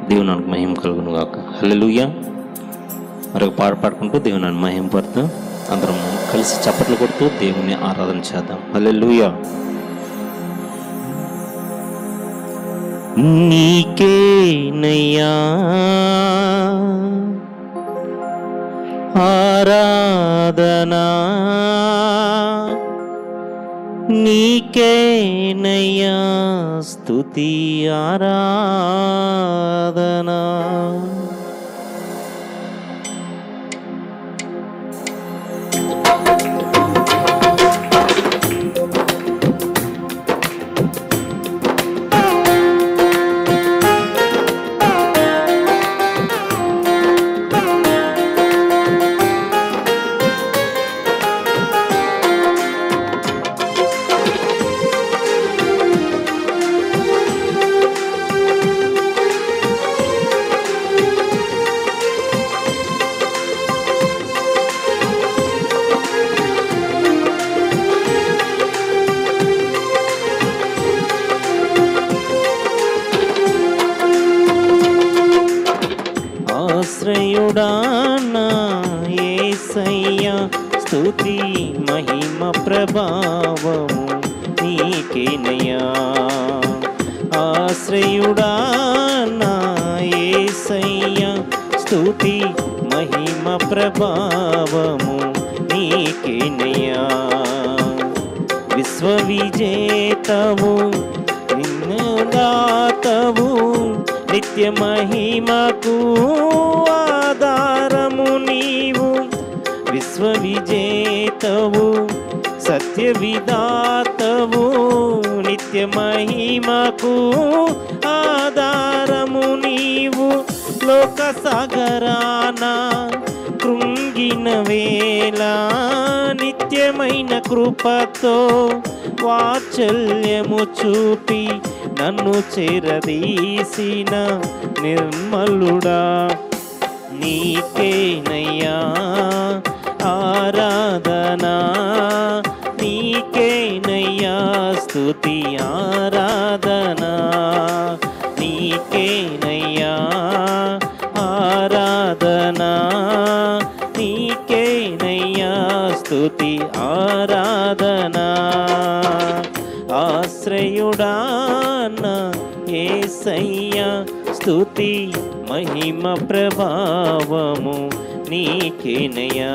దేవునికి మహిమ కలుగును గాక. హల్లెలూయా. మరొక పాట పాడుకుంటూ దేవుని మహిమ పడుతూ అందరం కలిసి చప్పట్లు కొడుతూ దేవుని ఆరాధన చేద్దాం. హల్లెలూయా. నీకేనయ్యా ఆరాధనా, నీకేనయ్యా స్తుతి ఆరాధనా. ఆశ్రయుడా నా యేసయ్యా స్తుతి మహిమ ప్రభావము నీకేనయ్యా. ఆశ్రయుడా నా యేసయ్యా స్తుతి మహిమ ప్రభావము నీకేనయ్యా. విశ్వవిజేతవు నిన్నదాతవు నిత్య మహిమకు ఆధారము నీవు. విశ్వవిజేతవు సత్య విధాతవు నిత్య మహిమకు ఆధారము నీవు. లోక సాగరాన కృంగిన వేళ నిత్యమైన కృపతో వాత్సల్యము చూపి నన్ను చేరదీసిన నిర్మలుడా, నీకేనయ్యా ఆరాధనా, నీకేనయ్యా స్తుతి ఆరాధనా, నీకేనయ్యా ఆరాధనా, నీకేనయ్యా స్తుతి ఆరాధనా. ఆశ్రయుడా నా యేసయ్యా స్తుతి మహిమ ప్రభావము నీకేనయ్యా.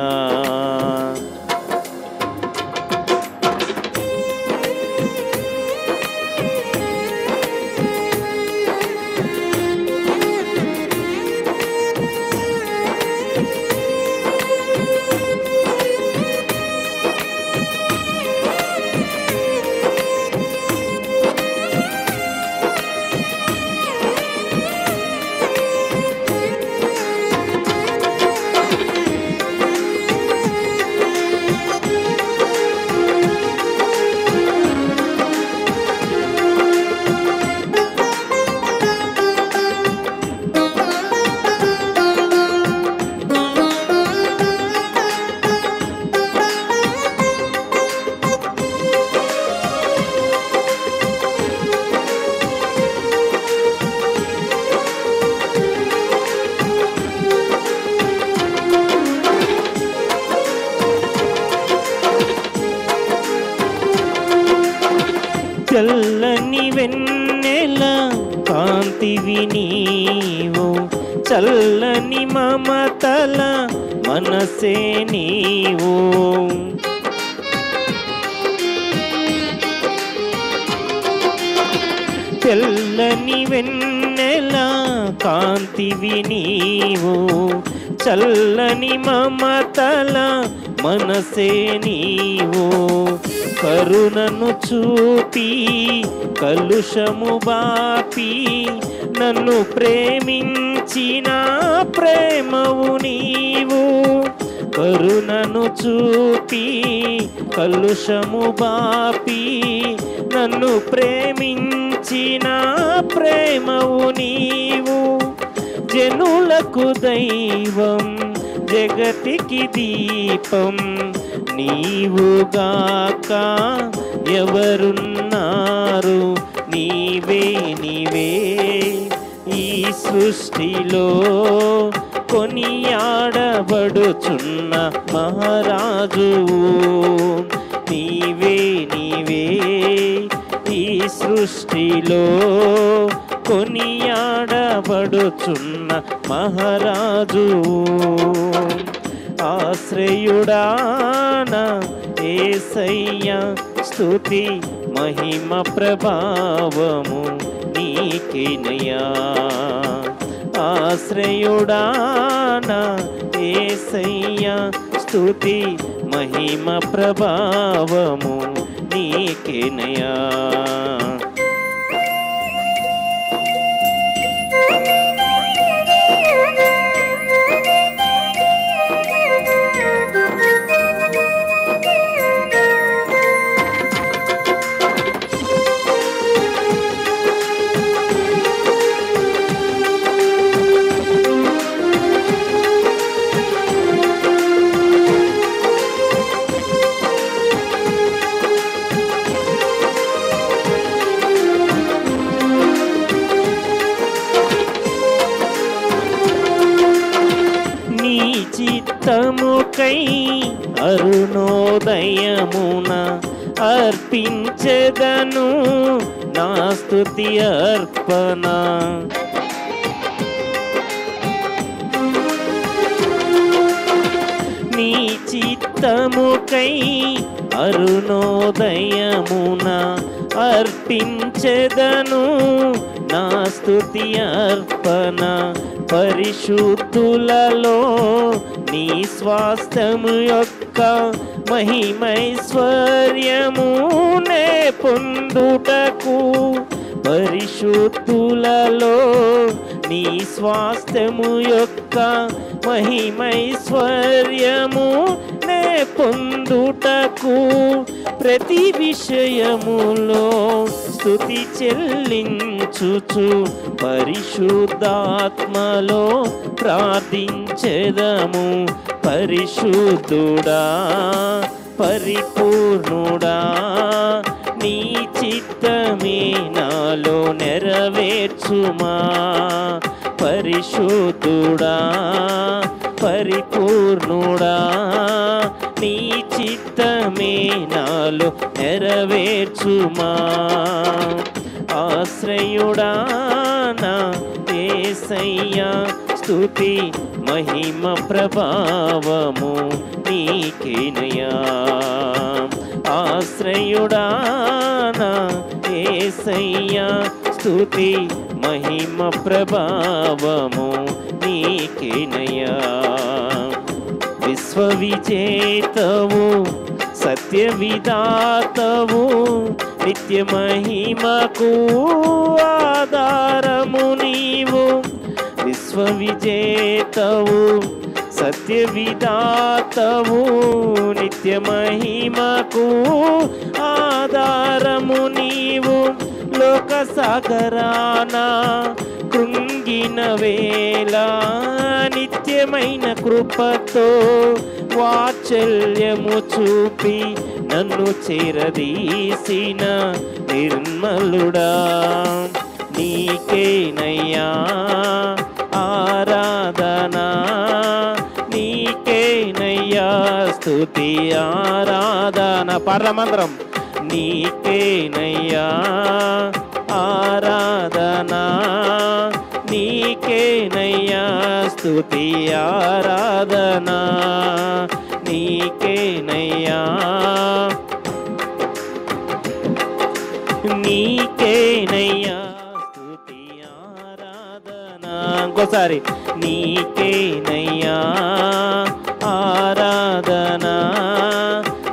చల్లని వెన్నెల కాంతివి నీవు, చల్లని మమతల మనసే నీవు. తెల్లని వెన్నెల కాంతివి నీవు, చల్లని మమతల మనసే నీవు. కరుణను చూపి కలుషము బాపి నన్ను ప్రేమించిన ప్రేమవు నీవు. కరుణను చూపి కలుషము బాపి నన్ను ప్రేమించిన ప్రేమవు నీవు. జనులకు దైవం జగతికి దీపం నీవుగాక ఎవరున్నారు, నీవే నీవే ఈ సృష్టిలో కొనియాడబడుచున్న మహారాజు నీవే నీవే, ఈ సృష్టిలో కొనియాడబడుచున్న మహారాజు. ఆశ్రయుడాన యేసయ్యా, స్తుతి మహిమ ప్రభావము నీకేనయ్యా. ఆశ్రయుడాన యేసయ్యా, స్తుతి మహిమ ప్రభావము నీకేనయ్యా. చిత్తముకై అరుణోదయమున అర్పించెదను నా స్తుతి అర్పణ. నీ చిత్తముకై అరుణోదయమున అర్పించెదను నా స్తుతి అర్పణ. పరిశుద్ధులలో నీ స్వాస్థ్యము యొక్క మహిమైశ్వర్యమునే పొందుటకు, పరిశుద్ధులలో నీ స్వాస్థ్యము యొక్క మహిమైశ్వర్యమునే పొందుటకు ప్రతి విషయములో స్తుతి చెల్లించుచు పరిశుద్ధాత్మలో ప్రార్థించెదము. పరిశుద్ధుడా పరిపూర్ణుడా, నీ చిత్తమే నాలో నెరవేర్చుమా. పరిశుద్ధుడా పరిపూర్ణుడా, నీ చిత్తమే నాలో నెరవేర్చుమా. ఆశ్రయుడానా యేసయ్యా, స్తుతి మహిమ ప్రభావము నీకేనయ్యా. ఆశ్రయుడానా యేసయ్యా, స్తుతి మహిమ ప్రభావము నీకేనయ్యా. విశ్వవిజేతవు సత్య విధాతవు, నిత్య మహిమకు ఆధారము నీవు. విశ్వవిజేతవు సత్య విధాతవు, నిత్య మహిమకు ఆధారము నీవు. లోక సాగరాన కృంగిన వేళ నిత్యమైన కృపతో వాత్సల్యము చూపి నన్ను చేరదీసిన నిర్మలుడా, నీకేనయ్యా ఆరాధనా. నీకేనయ్యా స్తుతి ఆరాధన. పరమంత్రం నీకేనయ్యా ఆరాధనా. నీకేనయ్యా స్తుతి ఆరాధనా. నీకేనయ్యా నీకేనయ్యా స్తుతి ఆరాధనా. ఇంకోసారి నీకేనయ్యా ఆరాధనా.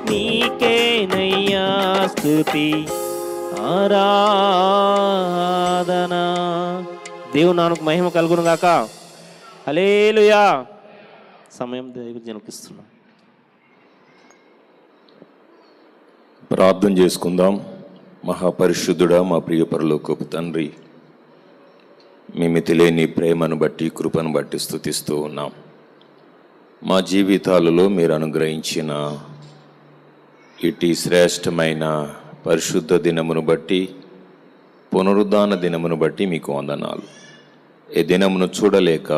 నీకేనయ్యా స్తుతి ఆరాధనా. దేవుని నామమునకు మహిమ కలుగును గాక. హల్లెలూయా. సమయం దేవునికి జనకిస్తున్నాం. ప్రార్థన చేసుకుందాం. మహాపరిశుద్ధుడా, మా ప్రియ పరలోకపు తండ్రి, మీ మితిలేని ప్రేమను బట్టి కృపను బట్టి స్తుతిస్తూ ఉన్నాం. మా జీవితాలలో మీరు అనుగ్రహించిన ఇటు శ్రేష్టమైన పరిశుద్ధ దినమును బట్టి, పునరుద్ధాన దినమును బట్టి మీకు వందనాలు. ఏ దినమును చూడలేక,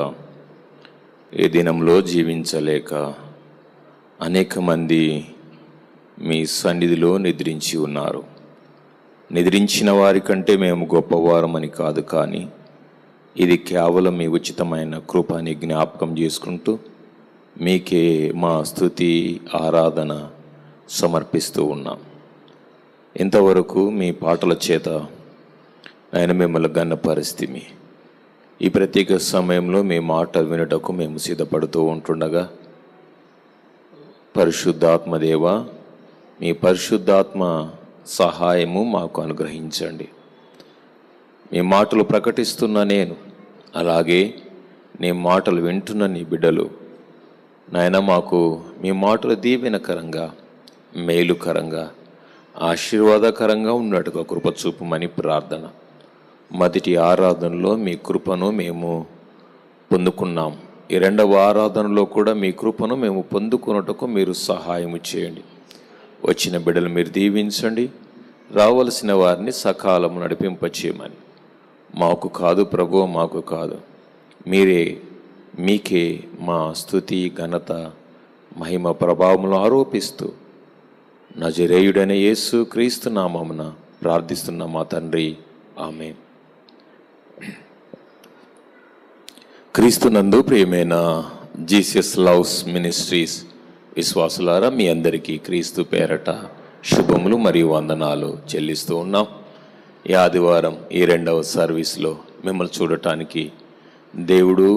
ఏ దినంలో జీవించలేక అనేక మంది మీ సన్నిధిలో నిద్రించి ఉన్నారు. నిద్రించిన వారి కంటే మేము గొప్పవారమని కాదు, కానీ ఇది కేవలం మీ ఉచితమైన కృపని జ్ఞాపకం చేసుకుంటూ మీకే మా స్తుతి ఆరాధన సమర్పిస్తూ ఉన్నాం. ఇంతవరకు మీ పాటల చేత ఆయన మిమ్మల్ని గన్నపరిస్థితి. ఈ ప్రత్యేక సమయంలో మీ మాట వినుటకు మేము సిద్ధపడుతూ ఉంటుండగా, పరిశుద్ధాత్మ దేవ, మీ పరిశుద్ధాత్మ సహాయము మాకు అనుగ్రహించండి. మీ మాటలు ప్రకటిస్తున్న నేను, అలాగే నీ మాటలు వింటున్న నీ బిడ్డలు నాయన, మాకు మీ మాటలు దీవెనకరంగా, మేలుకరంగా, ఆశీర్వాదకరంగా ఉన్నట్టుగా కృప చూపమని ప్రార్థన. మొదటి ఆరాధనలో మీ కృపను మేము పొందుకున్నాం. ఈ రెండవ ఆరాధనలో కూడా మీ కృపను మేము పొందుకున్నట్టుకు మీరు సహాయం చేయండి. వచ్చిన బిడ్డలు మీరు దీవించండి. రావలసిన వారిని సకాలము నడిపింపచేయమని. మాకు కాదు ప్రభు, మాకు కాదు, మీకే మా స్తుతి, ఘనత, మహిమ, ప్రభావములు ఆరోపిస్తూ నజరేయుడైన యేసు క్రీస్తు నామమున ప్రార్థిస్తున్న మా తండ్రి, ఆమేన్. క్రీస్తునందు ప్రియమైన జీసస్ లవ్స్ మినిస్ట్రీస్ విశ్వాసులారా, మీ అందరికీ క్రీస్తు పేరట శుభములు మరియు వందనాలు చెల్లిస్తూ ఉన్నాం. ఈ ఆదివారం ఈ రెండవ సర్వీస్లో మిమ్మల్ని చూడటానికి దేవుడు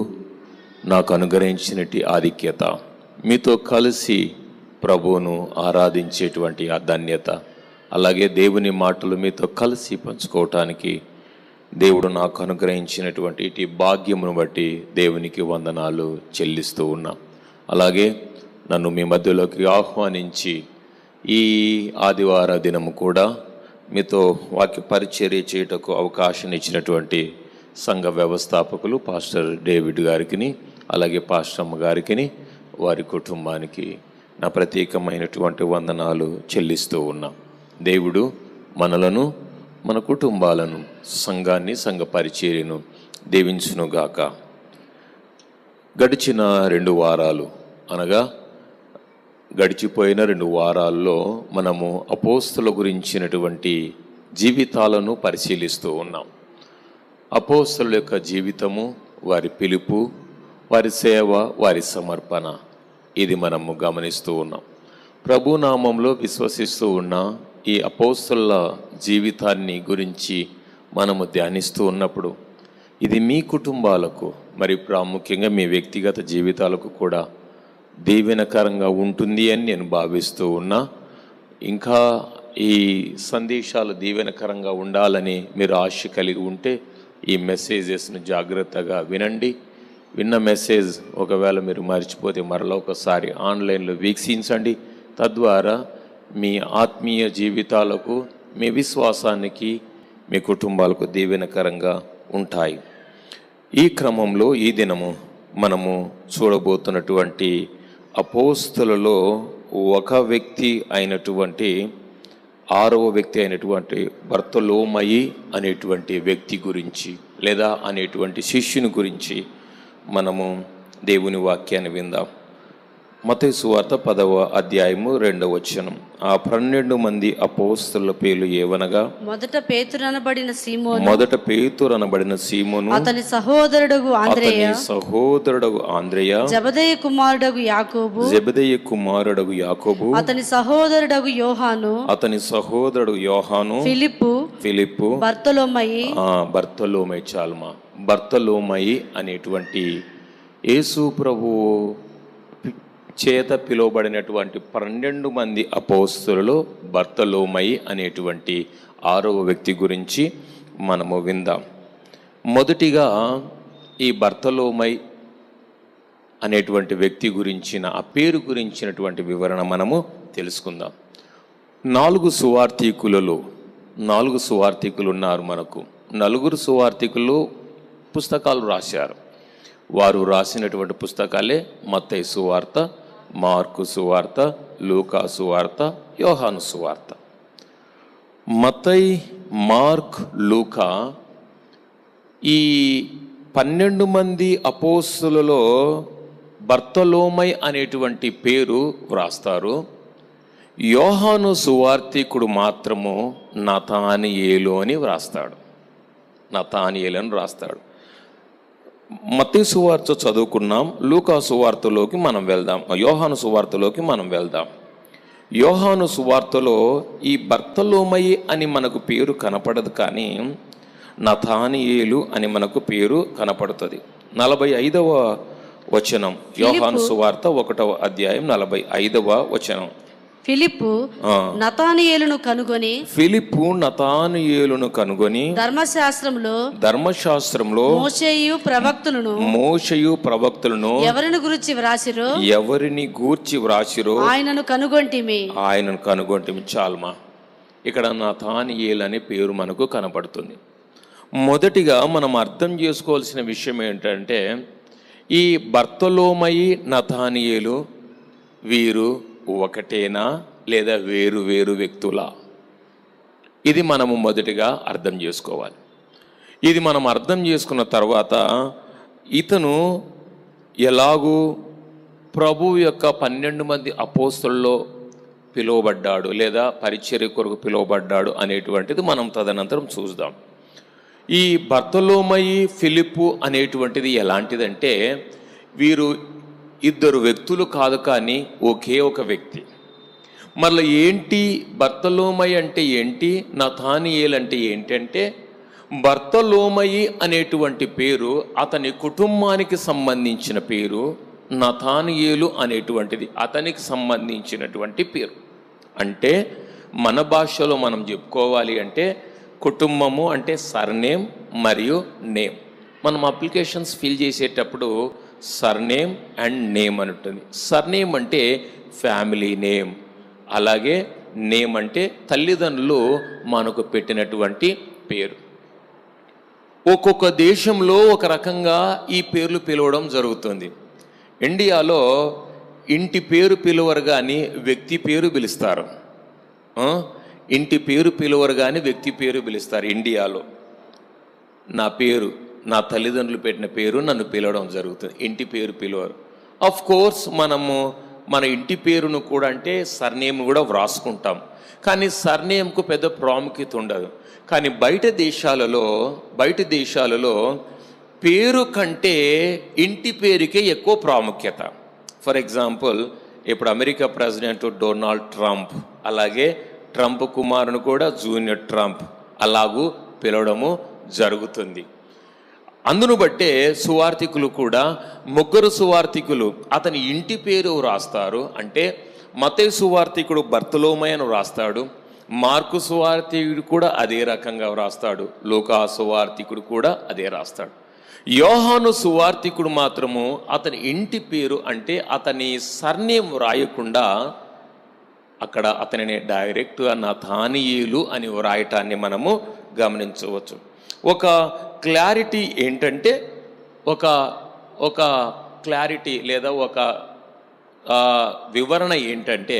నాకు అనుగ్రహించినటి ఆధిక్యత, మీతో కలిసి ప్రభువును ఆరాధించేటువంటి ఆ ధన్యత, అలాగే దేవుని మాటలు మీతో కలిసి పంచుకోవటానికి దేవుడు నాకు అనుగ్రహించినటువంటి ఇటు భాగ్యమును బట్టి దేవునికి వందనాలు చెల్లిస్తూ ఉన్నాం. అలాగే నన్ను మీ మధ్యలోకి ఆహ్వానించి ఈ ఆదివార దినము కూడా మీతో వాక్య పరిచర్య చేయుటకు అవకాశం ఇచ్చినటువంటి సంఘ వ్యవస్థాపకులు పాస్టర్ డేవిడ్ గారికి, అలాగే పాస్టర్ అమ్మ గారికి, వారి కుటుంబానికి నా ప్రత్యేకమైనటువంటి వందనాలు చెల్లిస్తూ ఉన్నాం. దేవుడు మనలను, మన కుటుంబాలను, సంఘాన్ని, సంఘ పరిచర్యను దీవించునుగాక. గడిచిన 2 వారాలు, అనగా గడిచిపోయిన 2 వారాల్లో మనము అపోస్తలుల గురించినటువంటి జీవితాలను పరిశీలిస్తూ ఉన్నాం. అపోస్తలుల యొక్క జీవితము, వారి పిలుపు, వారి సేవ, వారి సమర్పణ, ఇది మనము గమనిస్తూ ఉన్నాం. ప్రభునామంలో విశ్వసిస్తూ ఉన్న ఈ అపోస్తలుల జీవితాన్ని గురించి మనము ధ్యానిస్తూ ఉన్నప్పుడు ఇది మీ కుటుంబాలకు, మరి ప్రాముఖ్యంగా మీ వ్యక్తిగత జీవితాలకు కూడా దీవెనకరంగా ఉంటుంది అని నేను భావిస్తూ ఉన్నా. ఇంకా ఈ సందేశాలు దీవెనకరంగా ఉండాలని మీరు ఆశ కలిగి ఉంటే ఈ మెసేజెస్ను జాగ్రత్తగా వినండి. విన్న మెసేజ్ ఒకవేళ మీరు మర్చిపోతే మరలా ఒకసారి ఆన్లైన్లో వీక్షించండి. తద్వారా మీ ఆత్మీయ జీవితాలకు, మీ విశ్వాసానికి, మీ కుటుంబాలకు దీవెనకరంగా ఉంటాయి. ఈ క్రమంలో ఈ దినము మనము చూడబోతున్నటువంటి అపోస్తలులలో ఒక వ్యక్తి అయినటువంటి 6వ వ్యక్తి అయినటువంటి బర్తలోమయి అనేటువంటి వ్యక్తి గురించి, లేదా అనేటువంటి శిష్యుని గురించి మనము దేవుని వాక్యాన్ని విందాం. మత్తయి సువార్త 10వ అధ్యాయము 2వ వచనం. ఆ 12 మంది అపోస్తలుల పేర్లు ఏవనగా, మొదట పేతురు అనబడిన సీమోను, అతని సహోదరుడు ఆంద్రేయ, జెబెదయి కుమారుడగు యాకోబు, అతని సహోదరుడు యోహాను, ఫిలిప్పు, బర్తలోమయి చాల్మా, బర్తలోమయి అనేటువంటి యేసు ప్రభువు చేత పిలువబడినటువంటి 12 మంది అపోస్తలులలో బర్తలోమయి అనేటువంటి 6వ వ్యక్తి గురించి మనము విందాం. మొదటిగా ఈ బర్తలోమయి అనేటువంటి వ్యక్తి గురించిన, ఆ పేరు గురించినటువంటి వివరణ మనము తెలుసుకుందాం. 4 సువార్థికులు ఉన్నారు మనకు. 4 సువార్థికులు పుస్తకాలు రాశారు. వారు రాసినటువంటి పుస్తకాలే మత్తయి సువార్త, మార్కు సువార్త, లూకా సువార్త, యోహాను సువార్త. మత్తయి, మార్క్, లూకా ఈ 12 మంది అపోస్తులలో బర్తలోమై అనేటువంటి పేరు వ్రాస్తారు. యోహాను సువార్తికుడు మాత్రము నతానియేలు అని వ్రాస్తాడు. నతానియేలు అని వ్రాస్తాడు. మత్తయి సువార్త చదువుకున్నాం. లూకా సువార్తలోకి మనం వెళ్దాం. యోహాను సువార్తలోకి మనం వెళ్దాం. యోహాను సువార్తలో ఈ బర్తలోమయి అని మనకు పేరు కనపడదు, కానీ నతానియేలు అని మనకు పేరు కనపడుతుంది. 45వ వచనం, యోహాను సువార్త 1వ అధ్యాయం 45వ వచనం. ఫిలిప్పు నతానియేలును కనుగొని ధర్మశాస్త్రంలో మోషేయు ప్రవక్తులను ఎవరిని గూర్చి వ్రాసిరో ఆయనను కనుగొంటిమి. చాలుమా, ఇక్కడ నతానియేలు అనే పేరు మనకు కనపడుతుంది. మొదటిగా మనం అర్థం చేసుకోవాల్సిన విషయం ఏంటంటే, ఈ బర్తలోమయి నతానియేలు వీరు ఒకటేనా లేదా వేరు వేరు వ్యక్తులా? ఇది మనము మొదటిగా అర్థం చేసుకోవాలి. ఇది మనం అర్థం చేసుకున్న తర్వాత ఇతను ఎలాగూ ప్రభు యొక్క 12 మంది అపోస్తలుల్లో పిలువబడ్డాడు లేదా పరిచర్య కొరకు పిలువబడ్డాడు అనేటువంటిది మనం తదనంతరం చూద్దాం. ఈ బర్తలోమయి ఫిలిప్పు అనేటువంటిది ఎలాంటిదంటే, వీరు ఇద్దరు వ్యక్తులు కాదు, కానీ ఒకే ఒక వ్యక్తి. మళ్ళీ ఏంటి బర్తలోమయి అంటే ఏంటి, నతానియేలు అంటే ఏంటంటే, బర్తలోమయి అనేటువంటి పేరు అతని కుటుంబానికి సంబంధించిన పేరు, నతానియేలు అనేటువంటిది అతనికి సంబంధించినటువంటి పేరు. అంటే మన భాషలో మనం చెప్పుకోవాలి అంటే, కుటుంబము అంటే సర్నేమ్ మరియు నేమ్. మనం అప్లికేషన్స్ ఫిల్ చేసేటప్పుడు సర్నేమ్ అండ్ నేమ్ అని ఉంటుంది. సర్నేమ్ అంటే ఫ్యామిలీ నేమ్, అలాగే నేమ్ అంటే తల్లిదండ్రులు మనకు పెట్టినటువంటి పేరు. ఒక్కొక్క దేశంలో ఒక రకంగా ఈ పేర్లు పిలవడం జరుగుతుంది. ఇండియాలో ఇంటి పేరు పిలువరు కానీ వ్యక్తి పేరు పిలుస్తారు. ఇంటి పేరు పిలువరు కానీ వ్యక్తి పేరు పిలుస్తారు. ఇండియాలో నా పేరు, నా తల్లిదండ్రులు పెట్టిన పేరు నన్ను పిలవడం జరుగుతుంది. ఇంటి పేరు పిలువరు. ఆఫ్ కోర్స్ మనము మన ఇంటి పేరును కూడా అంటే సర్నేమ్ కూడా వ్రాసుకుంటాం, కానీ సర్నేమ్కు పెద్ద ప్రాముఖ్యత ఉండదు. కానీ బయట దేశాలలో పేరు కంటే ఇంటి పేరుకే ఎక్కువ ప్రాముఖ్యత. ఫర్ ఎగ్జాంపుల్, ఇప్పుడు అమెరికా ప్రెసిడెంట్ డొనాల్డ్ ట్రంప్, అలాగే ట్రంప్ కుమారుని కూడా జూనియర్ ట్రంప్ అలాగూ పిలవడము జరుగుతుంది. అందును బట్టే సువార్తికులు కూడా ముగ్గురు సువార్తికులు అతని ఇంటి పేరు వ్రాస్తారు. అంటే మత్తయి సువార్తికుడు బర్తలోమయి అని వ్రాస్తాడు, మార్కు సువార్తికుడు కూడా అదే రకంగా వ్రాస్తాడు, లూకా సువార్తికుడు కూడా అదే రాస్తాడు. యోహాను సువార్తికుడు మాత్రము అతని ఇంటి పేరు అంటే అతని సర్నేమ్ వ్రాయకుండా అక్కడ అతనిని డైరెక్ట్గా నతానియేలు అని వ్రాయటాన్ని మనము గమనించవచ్చు. ఒక క్లారిటీ ఏంటంటే, ఒక క్లారిటీ లేదా ఒక వివరణ ఏంటంటే,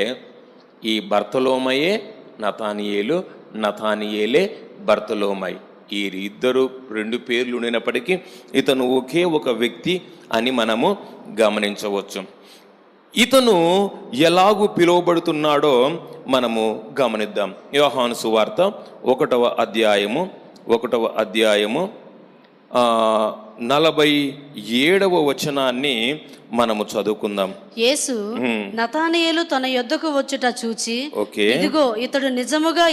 ఈ బర్తలోమయే నతానియేలు, నతానియేలే బర్తలోమయి. ఈ ఇద్దరు రెండు పేర్లు ఉండినప్పటికీ ఇతను ఒకే ఒక వ్యక్తి అని మనము గమనించవచ్చు. ఇతను ఎలాగూ పిలువబడుతున్నాడో మనము గమనిద్దాం. యోహాను సువార్త 1వ అధ్యాయము 47వ వచనాన్ని మనము చదువుకుందాం. యేసు నతానియేలు తన యొద్దకు వచ్చుట చూచి, ఇదిగో ఇతడు నిజముగా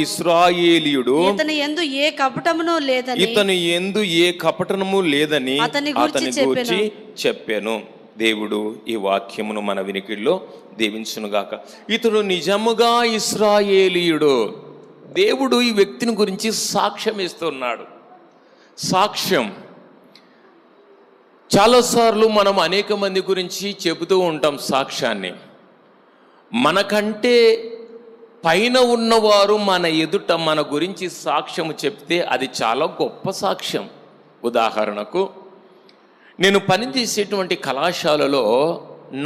ఇశ్రాయేలీయుడు, ఇతని యందు ఏ కపటము లేదని అతని గురించి చెప్పాను. దేవుడు ఈ వాక్యమును మన వినికిడిలో దీవించునుగాక. ఇతడు నిజముగా ఇశ్రాయేలీయుడు. దేవుడు ఈ వ్యక్తిని గురించి సాక్ష్యం ఇస్తున్నాడు. సాక్ష్యం చాలాసార్లు మనం అనేక మంది గురించి చెబుతూ ఉంటాం సాక్ష్యాన్ని. మనకంటే పైన ఉన్నవారు మన ఎదుట మన గురించి సాక్ష్యం చెప్తే అది చాలా గొప్ప సాక్ష్యం. ఉదాహరణకు, నేను పనిచేసేటువంటి కళాశాలలో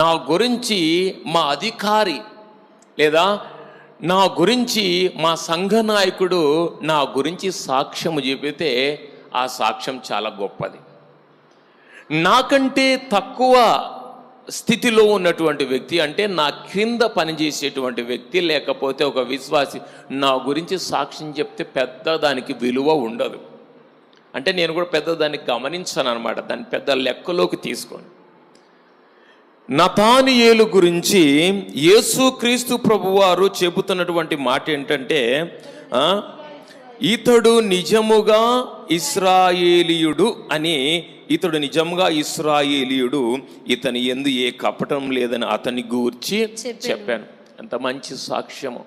నా గురించి మా అధికారి లేదా నా గురించి మా సంఘ నాయకుడు నా గురించి సాక్ష్యము చెబితే ఆ సాక్ష్యం చాలా గొప్పది. నాకంటే తక్కువ స్థితిలో ఉన్నటువంటి వ్యక్తి, అంటే నా క్రింద పనిచేసేటువంటి వ్యక్తి లేకపోతే ఒక విశ్వాసి నా గురించి సాక్ష్యం చెప్తే పెద్ద దానికి విలువ ఉండదు. అంటే నేను కూడా పెద్ద దాన్ని గమనించాను అనమాట, దాన్ని పెద్ద లెక్కలోకి తీసుకొని. నతానియేలు గురించి యేసుక్రీస్తు ప్రభువారు చెబుతున్నటువంటి మాట ఏంటంటే, ఇతడు నిజముగా ఇశ్రాయేలీయుడు అని, ఇతడు నిజంగా ఇశ్రాయేలీయుడు, ఇతని యందు ఏ కపటం లేదని అతని గూర్చి చెప్పాను. ఎంత మంచి సాక్ష్యము!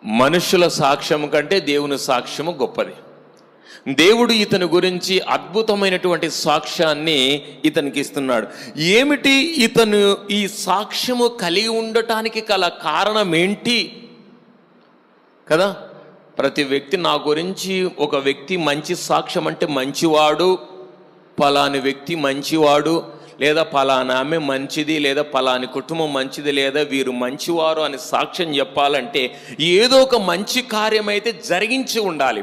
మనుషుల సాక్ష్యం కంటే దేవుని సాక్ష్యము గొప్పది. దేవుడు ఇతని గురించి అద్భుతమైనటువంటి సాక్ష్యాన్ని ఇతనికి ఇస్తున్నాడు. ఏమిటి ఇతను ఈ సాక్ష్యము కలిగి ఉండటానికి గల కారణం ఏంటి కదా? ప్రతి వ్యక్తి నా గురించి ఒక వ్యక్తి మంచి సాక్ష్యం అంటే మంచివాడు, పలాని వ్యక్తి మంచివాడు, లేదా పలానా ఆమె మంచిది, లేదా పలాని కుటుంబం మంచిది, లేదా వీరు మంచివారు అని సాక్ష్యం చెప్పాలంటే ఏదో ఒక మంచి కార్యం అయితే జరిగించి ఉండాలి.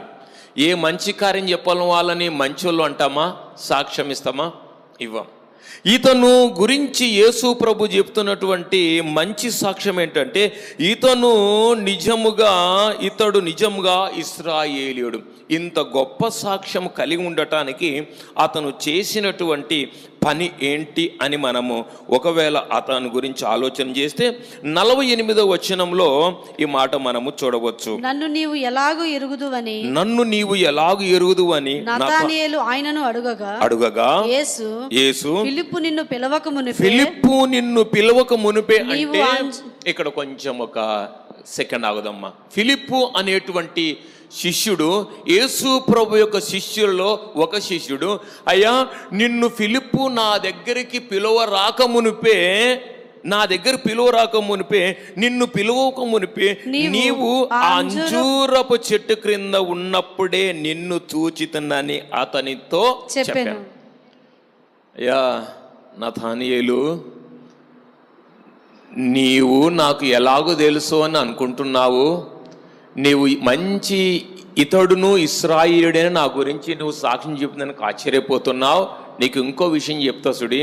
ఏ మంచి కార్యం చెప్పాలని వాళ్ళని మంచోళ్ళు అంటామా? సాక్ష్యం ఇస్తామా? ఇవ్వం. ఇతను గురించి యేసు ప్రభు చెప్తున్నటువంటి మంచి సాక్ష్యం ఏంటంటే, ఇతడు నిజముగా ఇశ్రాయేలీయుడు. ఇంత గొప్ప సాక్ష్యం కలిగి ఉండటానికి అతను చేసినటువంటి పని ఏంటి అని మనము ఒకవేళ అతని గురించి ఆలోచన చేస్తే 48వ వచనంలో ఈ మాట మనము చూడవచ్చు. నన్ను నీవు ఎలాగూ ఎరుగుదువని నతానియేలు ఆయనను అడుగగా యేసు ఫిలిప్పు నిన్ను పిలవక మునుపే అంటే, ఇక్కడ కొంచెం ఒక సెకండ్ ఆగుదమ్మా. ఫిలిప్పు అనేటువంటి శిష్యుడు యేసు ప్రభు యొక్క శిష్యుల్లో ఒక శిష్యుడు, అయ్యా నిన్ను ఫిలిప్పు నా దగ్గరికి పిలువ రాక మునిపే నిన్ను పిలువక మునిపే నీవు అంజూరపు చెట్టు క్రింద ఉన్నప్పుడే నిన్ను చూచితున్నని అతనితో చెప్పాను. అయ్యా నతానియేలు, నీవు నాకు ఎలాగో తెలుసు అని అనుకుంటున్నావు. నీవు మంచి ఇతడును ఇశ్రాయేలుడైన నా గురించి నువ్వు సాక్ష్యం చెప్తున్నందుకు ఆశ్చర్యపోతున్నావు. నీకు ఇంకో విషయం చెప్తా చూడి,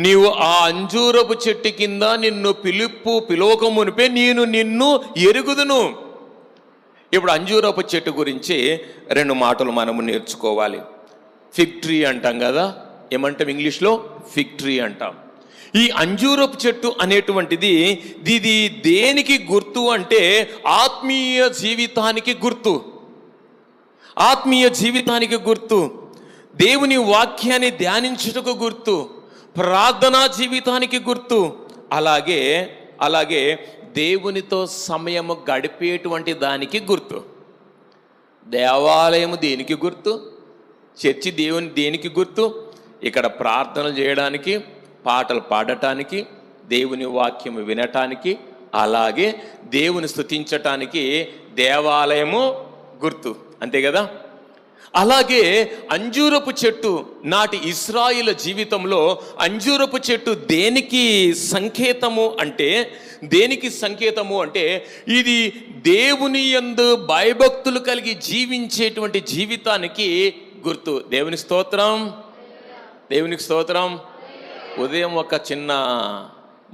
నీవు ఆ అంజూరపు చెట్టు కింద నిన్ను పిలువక మునిపే నేను నిన్ను ఎరుగుదును. ఇప్పుడు అంజూరపు చెట్టు గురించి 2 మాటలు మనము నేర్చుకోవాలి. ఫిగ్ ట్రీ అంటాం కదా, ఏమంటాం ఇంగ్లీష్లో? ఫిగ్ ట్రీ అంటాం. ఈ అంజూరపు చెట్టు అనేటువంటిది ఇది దేనికి గుర్తు అంటే ఆత్మీయ జీవితానికి గుర్తు, దేవుని వాక్యాన్ని ధ్యానించుటకు గుర్తు, ప్రార్థనా జీవితానికి గుర్తు, అలాగే దేవునితో సమయము గడిపేటువంటి దానికి గుర్తు. దేవాలయము దేనికి గుర్తు? చర్చి దేనికి గుర్తు? ఇక్కడ ప్రార్థనలు చేయడానికి, పాటలు పాడటానికి, దేవుని వాక్యం వినటానికి, అలాగే దేవుని స్తుతించటానికి దేవాలయము గుర్తు, అంతే కదా? అలాగే అంజూరపు చెట్టు నాటి ఇశ్రాయేలు జీవితంలో అంజూరపు చెట్టు దేనికి సంకేతము అంటే ఇది దేవుని యందు భయభక్తులు కలిగి జీవించేటువంటి జీవితానికి గుర్తు. దేవునికి స్తోత్రం. ఉదయం ఒక చిన్న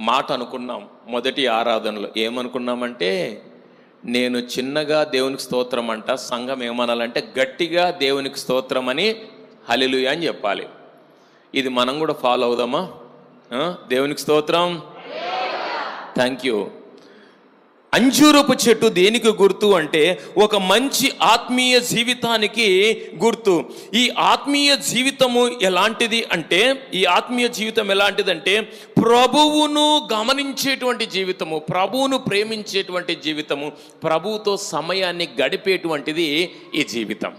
మాట అనుకున్నాం మొదటి ఆరాధనలో. ఏమనుకున్నామంటే, నేను చిన్నగా దేవునికి స్తోత్రం అంట, సంఘం ఏమనాలంటే గట్టిగా దేవునికి స్తోత్రం అని హల్లెలూయా అని చెప్పాలి. ఇది మనం కూడా ఫాలో అవుదామా? దేవునికి స్తోత్రం. Thank you. అంజూరపు చెట్టు దేనికి గుర్తు అంటే ఒక మంచి ఆత్మీయ జీవితానికి గుర్తు. ఈ ఆత్మీయ జీవితం ఎలాంటిదంటే ప్రభువును గమనించేటువంటి జీవితము, ప్రభువును ప్రేమించేటువంటి జీవితము, ప్రభువుతో సమయాన్ని గడిపేటువంటిది ఈ జీవితం.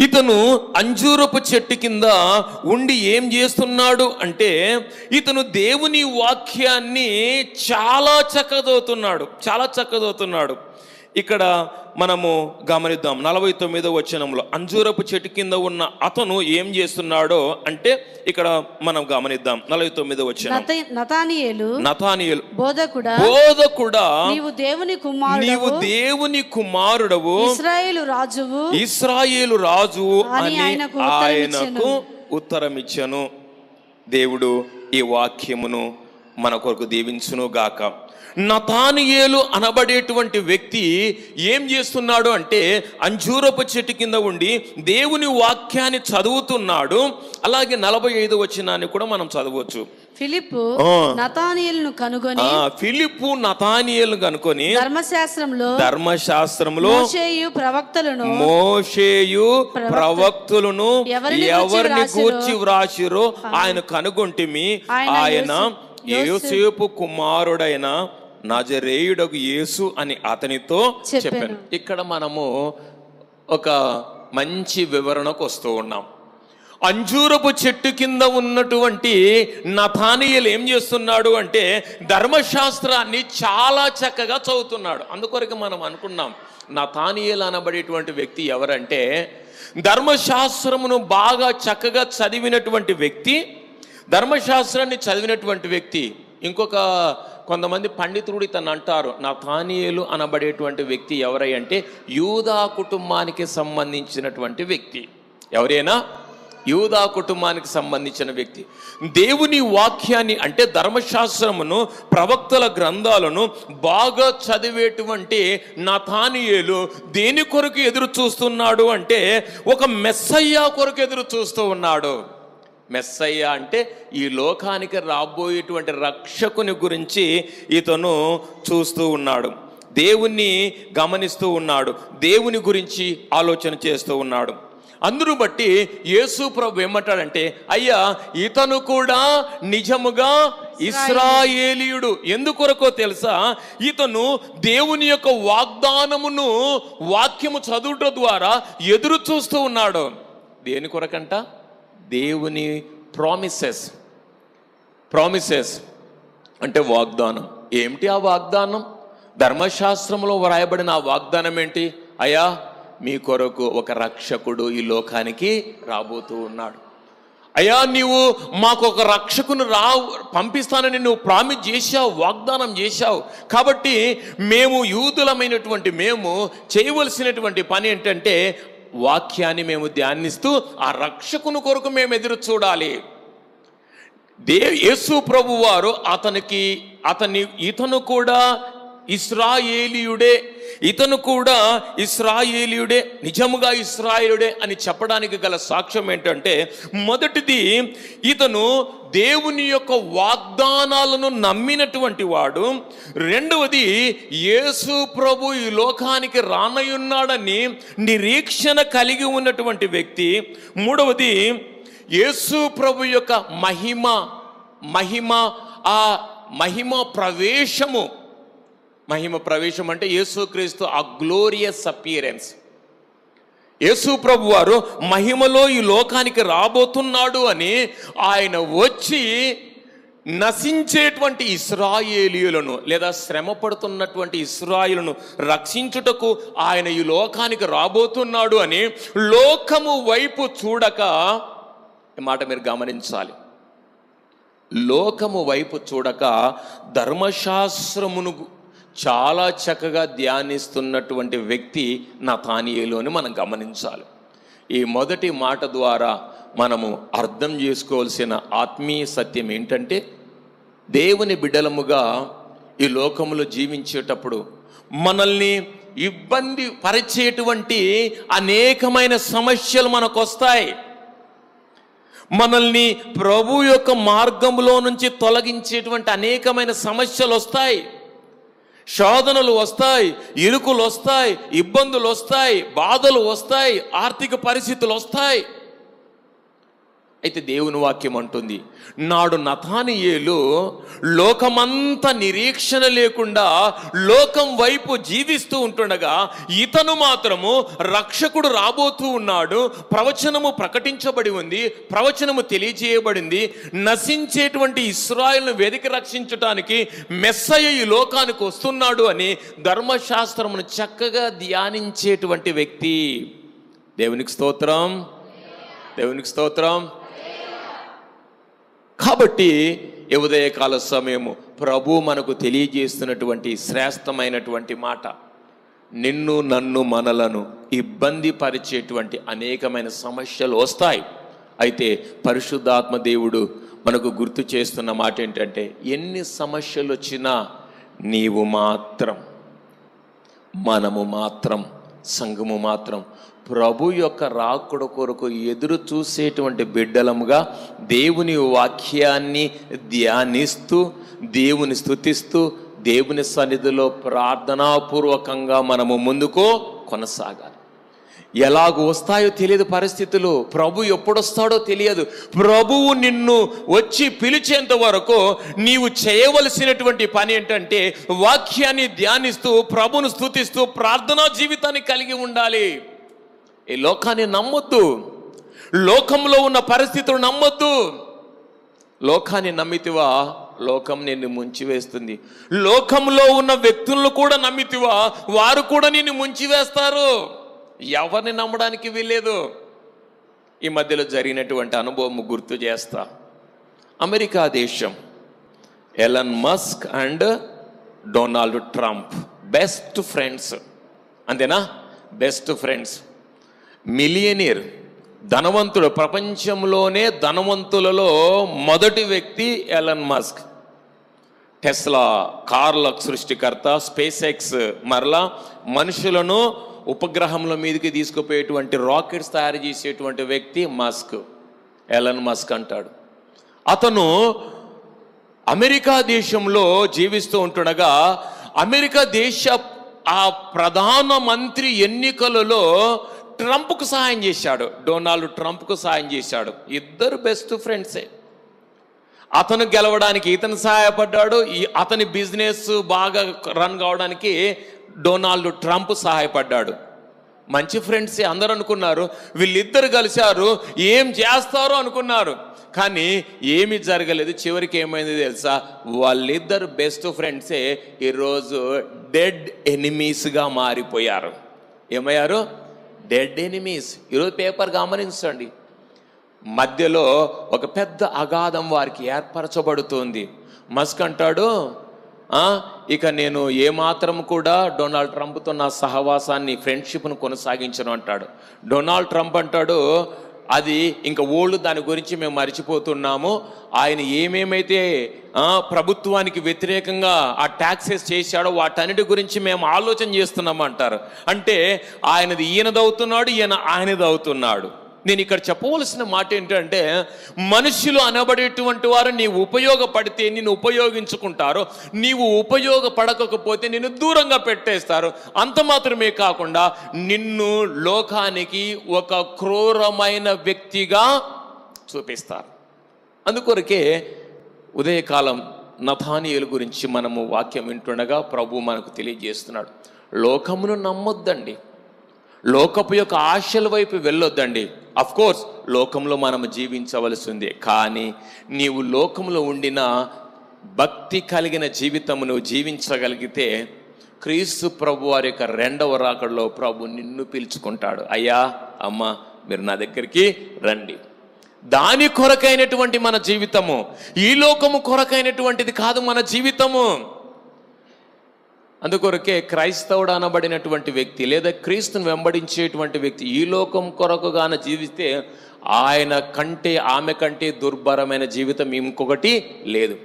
ఇతను అంజూరపు చెట్టు కింద ఉండి ఏం చేస్తున్నాడు అంటే, ఇతను దేవుని వాక్యాన్ని చాలా చక్కదవుతున్నాడు. ఇక్కడ మనము గమనిద్దాం 49వ వచనంలో అంజూరపు చెట్టు కింద ఉన్న అతను ఏం చేస్తున్నాడో అంటే ఇక్కడ మనం గమనిద్దాం. 49వ వచనం, నతానీయేలు బోధకుడా నీవు దేవుని కుమారుడవు ఇశ్రాయేలు రాజువు అని ఆయనకు ఉత్తరమిచ్చెను. దేవుడు ఈ వాక్యమును మన కొరకు దీవించును గాక. నతానీయేలు అనబడేటువంటి వ్యక్తి ఏం చేస్తున్నాడు అంటే అంజూరపు చెట్టు కింద ఉండి దేవుని వాక్యాన్ని చదువుతున్నాడు. అలాగే 45వ వచనాన్ని కూడా మనం చదవచ్చు. ఫిలిప్పు నతానీయేలును కనుగొని ధర్మశాస్త్రంలో మోషేయు ప్రవక్తలను ఎవరిని గూర్చి వ్రాసిరో ఆయన కనుగొంటిమి. ఆయన యోసేపు కుమారుడైన నజరేయుడగు యేసు అని అతనితో చెప్పాను. ఇక్కడ మనము ఒక మంచి వివరణకు వస్తూ ఉన్నాం. అంజూరపు చెట్టు కింద ఉన్నటువంటి నతానీయేలు ఏం చేస్తున్నాడు అంటే ధర్మశాస్త్రాన్ని చాలా చక్కగా చదువుతున్నాడు. అందుకొరకు మనం అనుకున్నాం నతానీయేలు అనబడేటువంటి వ్యక్తి ఎవరంటే ధర్మశాస్త్రమును బాగా చక్కగా చదివినటువంటి వ్యక్తి, ధర్మశాస్త్రాన్ని చదివినటువంటి వ్యక్తి. ఇంకొక కొంతమంది పండితుడు ఇతను అంటారు నతానీయేలు అనబడేటువంటి వ్యక్తి ఎవరై అంటే యూదా కుటుంబానికి సంబంధించినటువంటి వ్యక్తి. ఎవరైనా యూదా కుటుంబానికి సంబంధించిన వ్యక్తి. దేవుని వాక్యాన్ని అంటే ధర్మశాస్త్రమును ప్రవక్తల గ్రంథాలను బాగా చదివేటువంటి నతానీయేలు దేని కొరకు ఎదురు చూస్తున్నాడు అంటే ఒక మెస్సయ్య కొరకు ఎదురు చూస్తూ ఉన్నాడు. మెస్సయ్య అంటే ఈ లోకానికి రాబోయేటువంటి రక్షకుని గురించి ఇతను చూస్తూ ఉన్నాడు, దేవుణ్ణి గమనిస్తూ ఉన్నాడు, దేవుని గురించి ఆలోచన చేస్తూ ఉన్నాడు. అందును బట్టి యేసు ప్రభు ఏమంటాడంటే అయ్యా ఇతను కూడా నిజముగా ఇశ్రాయేలీయుడు. ఎందుకొరకో తెలుసా? ఇతను దేవుని యొక్క వాగ్దానమును వాక్యము చదువుట ద్వారా ఎదురు చూస్తూ ఉన్నాడు. దేని కొరకంట? దేవుని ప్రామిసెస్ అంటే వాగ్దానం. ఏమిటి ఆ వాగ్దానం? ధర్మశాస్త్రంలో వ్రాయబడిన ఆ వాగ్దానం ఏంటి? అయ్యా మీ కొరకు ఒక రక్షకుడు ఈ లోకానికి రాబోతూ ఉన్నాడు. అయ్యా నీవు మాకు ఒక రక్షకును పంపిస్తానని నువ్వు ప్రామిస్ చేశావు, వాగ్దానం చేశావు. కాబట్టి మేము యూదులమైనటువంటి మేము చేయవలసినటువంటి పని ఏంటంటే వాక్యాన్ని మేము ధ్యానిస్తూ ఆ రక్షకుని కొరకు మేము ఎదురు చూడాలి. యేసు ప్రభు వారు ఇతను కూడా ఇశ్రాయేలీయుడే, నిజముగా ఇశ్రాయేలుడే అని చెప్పడానికి గల సాక్ష్యం ఏంటంటే మొదటిది ఇతను దేవుని యొక్క వాగ్దానాలను నమ్మినటువంటి వాడు. రెండవది యేసు ప్రభు ఈ లోకానికి రానయున్నాడని నిరీక్షణ కలిగి ఉన్నటువంటి వ్యక్తి. మూడవది యేసు ప్రభు యొక్క మహిమ ప్రవేశం అంటే యేసుక్రీస్తు ఆ గ్లోరియస్ అపియరెన్స్. యేసు ప్రభు వారు మహిమలో ఈ లోకానికి రాబోతున్నాడు అని ఆయన వచ్చి నశించేటువంటి ఇశ్రాయేలీయులను లేదా శ్రమ పడుతున్నటువంటి ఇశ్రాయేలును రక్షించుటకు ఆయన ఈ లోకానికి రాబోతున్నాడు అని లోకము వైపు చూడక, ఈ మాట మీరు గమనించాలి, లోకము వైపు చూడక ధర్మశాస్త్రమును చాలా చక్కగా ధ్యానిస్తున్నటువంటి వ్యక్తి నతానీయేలు అని మనం గమనించాలి. ఈ మొదటి మాట ద్వారా మనము అర్థం చేసుకోవాల్సిన ఆత్మీయ సత్యం ఏంటంటే దేవుని బిడ్డలముగా ఈ లోకములో జీవించేటప్పుడు మనల్ని ఇబ్బంది పరిచేటువంటి అనేకమైన సమస్యలు మనకు వస్తాయి. మనల్ని ప్రభు యొక్క మార్గంలో నుంచి తొలగించేటువంటి అనేకమైన సమస్యలు వస్తాయి, శోధనలు వస్తాయి, ఇరుకులు వస్తాయి, ఇబ్బందులు వస్తాయి, బాధలు వస్తాయి, ఆర్థిక పరిస్థితులు వస్తాయి. అయితే దేవుని వాక్యం అంటుంది, నాడు నతానియేలు లోకమంతా నిరీక్షణ లేకుండా లోకం వైపు జీవిస్తూ ఉంటుండగా ఇతను మాత్రము రక్షకుడు రాబోతూ ఉన్నాడు, ప్రవచనము ప్రకటించబడి ఉంది, ప్రవచనము తెలియజేయబడింది, నశించేటువంటి ఇశ్రాయేలును వెదికి రక్షించటానికి మెస్సయ్య ఈ లోకానికి వస్తున్నాడు అని ధర్మశాస్త్రమును చక్కగా ధ్యానించేటువంటి వ్యక్తి. దేవునికి స్తోత్రం, దేవునికి స్తోత్రం. కాబట్టి ఈ ఉదయకాల సమయము ప్రభు మనకు తెలియజేస్తున్నటువంటి శ్రేష్టమైనటువంటి మాట, నిన్ను నన్ను మనలను ఇబ్బంది పరిచేటువంటి అనేకమైన సమస్యలు వస్తాయి. అయితే పరిశుద్ధాత్మ దేవుడు మనకు గుర్తు చేస్తున్న మాట ఏంటంటే, ఎన్ని సమస్యలు వచ్చినా నీవు మాత్రం, మనము మాత్రం, సంఘము మాత్రం ప్రభు యొక్క రాకుడ కొరకు ఎదురు చూసేటువంటి బిడ్డలముగా దేవుని వాక్యాన్ని ధ్యానిస్తూ, దేవుని స్తుతిస్తూ, దేవుని సన్నిధిలో ప్రార్థనాపూర్వకంగా మనము ముందుకు కొనసాగాలి. ఎలాగూ వస్తాయో తెలియదు పరిస్థితులు, ప్రభు ఎప్పుడొస్తాడో తెలియదు. ప్రభువు నిన్ను వచ్చి పిలిచేంత వరకు నీవు చేయవలసినటువంటి పని ఏంటంటే వాక్యాన్ని ధ్యానిస్తూ, ప్రభును స్తుతిస్తూ ప్రార్థనా జీవితాన్ని కలిగి ఉండాలి. ఈ లోకాన్ని నమ్మొద్దు, లోకంలో ఉన్న పరిస్థితులు నమ్మొద్దు. లోకాన్ని నమ్మితివా, లోకం నిన్ను ముంచివేస్తుంది. లోకంలో ఉన్న వ్యక్తులను కూడా నమ్మితివా, వారు కూడా నిన్ను ముంచివేస్తారు. ఎవరిని నమ్మడానికి వీల్లేదు. ఈ మధ్యలో జరిగినటువంటి అనుభవం గుర్తు చేస్తా. అమెరికా దేశం, Elon Musk and Donald Trump best friends, అంతేనా? Best friends. మిలియనీర్, ధనవంతుడు, ప్రపంచంలోనే ధనవంతులలో మొదటి వ్యక్తి ఎలన్ మస్క్. టెస్లా కార్ల సృష్టికర్త, స్పేస్ ఎక్స్ మరలా మనుషులను ఉపగ్రహంల మీదకి తీసుకుపోయేటువంటి రాకెట్స్ తయారు చేసేటువంటి వ్యక్తి మస్క్, ఎలన్ మస్క్ అంటాడు. అతను అమెరికా దేశంలో జీవిస్తూ ఉంటుండగా అమెరికా దేశ ఆ ప్రధానమంత్రి ఎన్నికలలో ట్రంప్కు సహాయం చేశాడు, డొనాల్డ్ ట్రంప్కు సహాయం చేశాడు. ఇద్దరు బెస్ట్ ఫ్రెండ్సే. అతను గెలవడానికి ఇతను సహాయపడ్డాడు, అతని బిజినెస్ బాగా రన్ కావడానికి డొనాల్డ్ ట్రంప్ సహాయపడ్డాడు. మంచి ఫ్రెండ్సే. అందరూ అనుకున్నారు వీళ్ళిద్దరు కలిశారు ఏం చేస్తారో అనుకున్నారు, కానీ ఏమి జరగలేదు. చివరికి ఏమైంది తెలుసా? వాళ్ళిద్దరు బెస్ట్ ఫ్రెండ్సే ఈరోజు డెడ్ ఎనిమీస్గా మారిపోయారు. ఏమయ్యారు? Dead enemies. ఈరోజు పేపర్ గమనించండి, మధ్యలో ఒక పెద్ద అగాధం వారికి ఏర్పరచబడుతుంది. మస్క్ అంటాడు, ఇక నేను ఏమాత్రం కూడా డొనాల్డ్ ట్రంప్తో నా సహవాసాన్ని, ఫ్రెండ్షిప్ను కొనసాగించను అంటాడు. డొనాల్డ్ ట్రంప్ అంటాడు, అది ఇంకా ఓల్డ్, దాని గురించి మేము మర్చిపోతున్నాము. ఆయన ఏమేమైతే ప్రభుత్వానికి వ్యతిరేకంగా ఆ ట్యాక్సెస్ చేశాడో వాటన్నిటి గురించి మేము ఆలోచన చేస్తున్నాము అంటారు. అంటే ఆయనది ఈయనదవుతున్నాడు, ఈయన ఆయనదవుతున్నాడు. నేను ఇక్కడ చెప్పవలసిన మాట ఏంటంటే, మనుషులు అనబడేటువంటి వారు నీవు ఉపయోగపడితే నిన్ను ఉపయోగించుకుంటారు, నీవు ఉపయోగపడకపోతే నిన్ను దూరంగా పెట్టేస్తారు. అంత మాత్రమే కాకుండా నిన్ను లోకానికి ఒక క్రూరమైన వ్యక్తిగా చూపిస్తారు. అందుకొరకే ఉదయకాలం నతానియేలు గురించి మనము వాక్యం వింటుండగా ప్రభు మనకు తెలియజేస్తున్నాడు, లోకమును నమ్మొద్దండి, లోకపు యొక్క ఆశల వైపు వెళ్ళొద్దండి. అఫ్కోర్స్ లోకంలో మనం జీవించవలసిందే, కానీ నీవు లోకంలో ఉండిన భక్తి కలిగిన జీవితము నువ్వు జీవించగలిగితే క్రీస్తు ప్రభు వారి యొక్క రెండవ రాకడలో ప్రభు నిన్ను పిలుచుకుంటాడు. అయ్యా, అమ్మ, మీరు నా దగ్గరికి రండి. దాని కొరకైనటువంటి మన జీవితము, ఈ లోకము కొరకైనటువంటిది కాదు మన జీవితము. అందుకొరకే క్రైస్తవుడు అనబడినటువంటి వ్యక్తి లేదా క్రీస్తుని వెంబడించేటువంటి వ్యక్తి ఈ లోకం కొరకుగాన జీవిస్తే ఆయన కంటే, ఆమె కంటే దుర్భరమైన జీవితం ఇంకొకటి లేదు.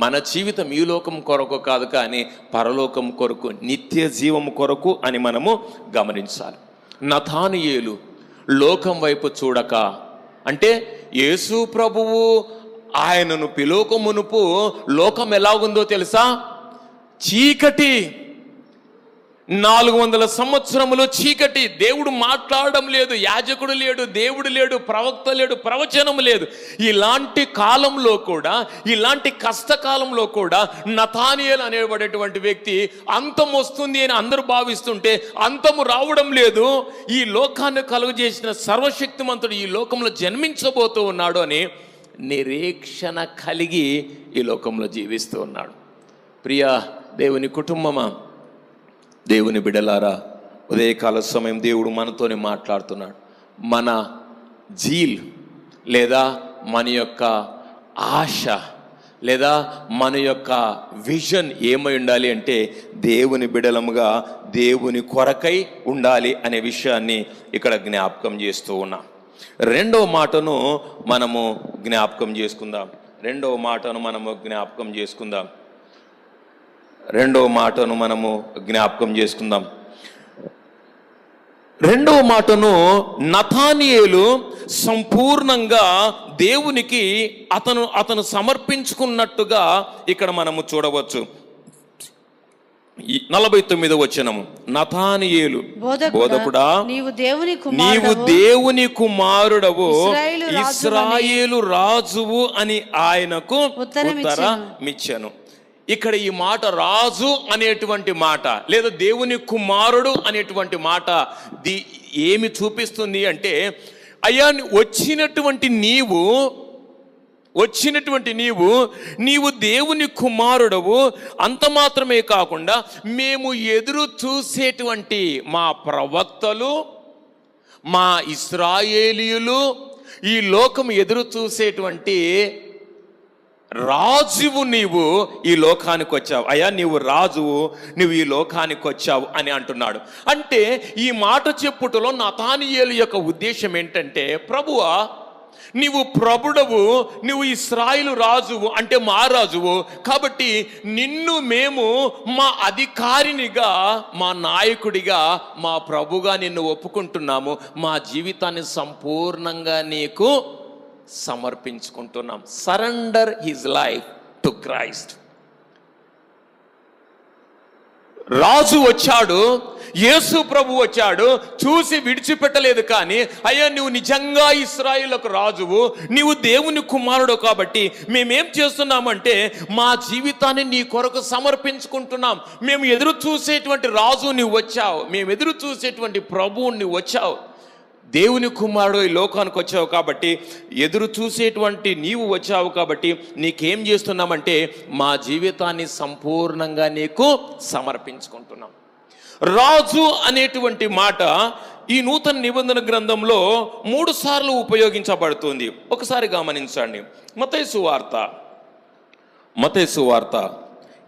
మన జీవితం ఈ లోకం కొరకు కాదు, కానీ పరలోకం కొరకు, నిత్య జీవం కొరకు అని మనము గమనించాలి. నతానియేలు లోకం వైపు చూడక, అంటే యేసు ప్రభువు ఆయనను పిలువక మునుపు లోకం ఎలాగుందో తెలుసా? చీకటి. 400 సంవత్సరములు చీకటి, దేవుడు మాట్లాడడం లేదు, యాజకుడు లేడు, దేవుడు లేడు, ప్రవక్త లేడు, ప్రవచనం లేదు. ఇలాంటి కాలంలో కూడా, ఇలాంటి కష్టకాలంలో కూడా నతానియేలు అనేబడేటువంటి వ్యక్తి అంతం వస్తుంది అని అందరూ భావిస్తుంటే అంతము రావడం లేదు. ఈ లోకాన్ని కలుగజేసిన సర్వశక్తిమంతుడు ఈ లోకంలో జన్మించబోతూ ఉన్నాడు అని నిరీక్షణ కలిగి ఈ లోకంలో జీవిస్తూ ఉన్నాడు. ప్రియ దేవుని కుటుంబమా, దేవుని బిడ్డలారా, ఉదయకాల సమయం దేవుడు మనతోనే మాట్లాడుతున్నాడు. మన జీల్ లేదా మన యొక్క ఆశ లేదా మన యొక్క విజన్ ఏమై ఉండాలి అంటే దేవుని బిడలముగా దేవుని కొరకై ఉండాలి అనే విషయాన్ని ఇక్కడ జ్ఞాపకం చేస్తూ ఉన్నాం. రెండవ మాటను మనము జ్ఞాపకం చేసుకుందాం. రెండవ మాటను మనము జ్ఞాపకం చేసుకుందాం. రెండవ మాటను నతానియేలు సంపూర్ణంగా దేవునికి అతను సమర్పించుకున్నట్టుగా ఇక్కడ మనము చూడవచ్చు. 49వ వచనము, నతానియేలు, బోధకుడా, నీవు దేవుని కుమారుడవు, ఇశ్రాయేలు రాజువు అని ఆయనకు ఉత్తరమిచ్చెను. ఇక్కడ ఈ మాట రాజు అనేటువంటి మాట లేదా దేవుని కుమారుడు అనేటువంటి మాట ఏమి చూపిస్తుంది అంటే, అయ్యా వచ్చినటువంటి నీవు దేవుని కుమారుడవు, అంత మాత్రమే కాకుండా మేము ఎదురు చూసేటువంటి మా ప్రవక్తలు, మా ఇశ్రాయేలీయులు, ఈ లోకం ఎదురు చూసేటువంటి రాజువు నీవు ఈ లోకానికి వచ్చావు. అయ్యా నీవు రాజువు, నువ్వు ఈ లోకానికి వచ్చావు అని అంటున్నాడు. అంటే ఈ మాట చెప్పుటలో నతానియేలు యొక్క ఉద్దేశం ఏంటంటే, ప్రభువా నీవు ప్రభుడవు, నువ్వు ఇశ్రాయేలు రాజువు అంటే మా రాజువు, కాబట్టి నిన్ను మేము మా అధికారినిగా, మా నాయకుడిగా, మా ప్రభుగా నిన్ను ఒప్పుకుంటున్నాము. మా జీవితాన్ని సంపూర్ణంగా నీకు సమర్పించుకుంటున్నాం. Surrender his life to Christ. రాజు వచ్చాడు, యేసు ప్రభు వచ్చాడు, చూసి విడిచిపెట్టలేదు. కానీ అయ్యా నువ్వు నిజంగా ఇశ్రాయేలుకు రాజువు, నీవు దేవుని కుమారుడు, కాబట్టి మేమేం చేస్తున్నామంటే మా జీవితాన్ని నీ కొరకు సమర్పించుకుంటున్నాం. మేము ఎదురు చూసేటువంటి రాజు నీవు వచ్చావు, మేము ఎదురు చూసేటువంటి ప్రభువు నీవు వచ్చావు, దేవుని కుమారుడు ఈ లోకానికి వచ్చావు, కాబట్టి ఎదురు చూసేటువంటి నీవు వచ్చావు, కాబట్టి నీకేం చేస్తున్నామంటే మా జీవితాన్ని సంపూర్ణంగా నీకు సమర్పించుకుంటున్నాం. రాజు అనేటువంటి మాట ఈ నూతన నిబంధన గ్రంథంలో 3 సార్లు ఉపయోగించబడుతుంది. ఒకసారి గమనించండి. మత్తయి సువార్త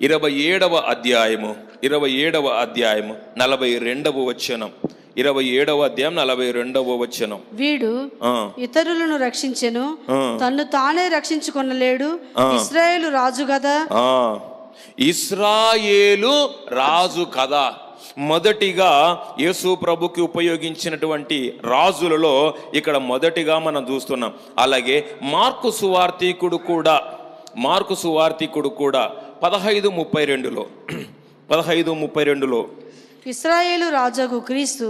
27వ అధ్యాయము 42వ వచనం. 27వ అధ్యాయం 42వ వచనం. వీడు ఇతరులను రక్షించెను, తన్ను తానే రక్షించుకొనలేడు, ఇశ్రాయేలు రాజు కదా. ఇశ్రాయేలు రాజు కదా. మొదటిగా యేసు ప్రభుకి ఉపయోగించినటువంటి రాజులలో ఇక్కడ మొదటిగా మనం చూస్తున్నాం. అలాగే మార్కు సువార్తికుడు కూడా 15:32లో ఇశ్రాయేలు రాజగు క్రీస్తు,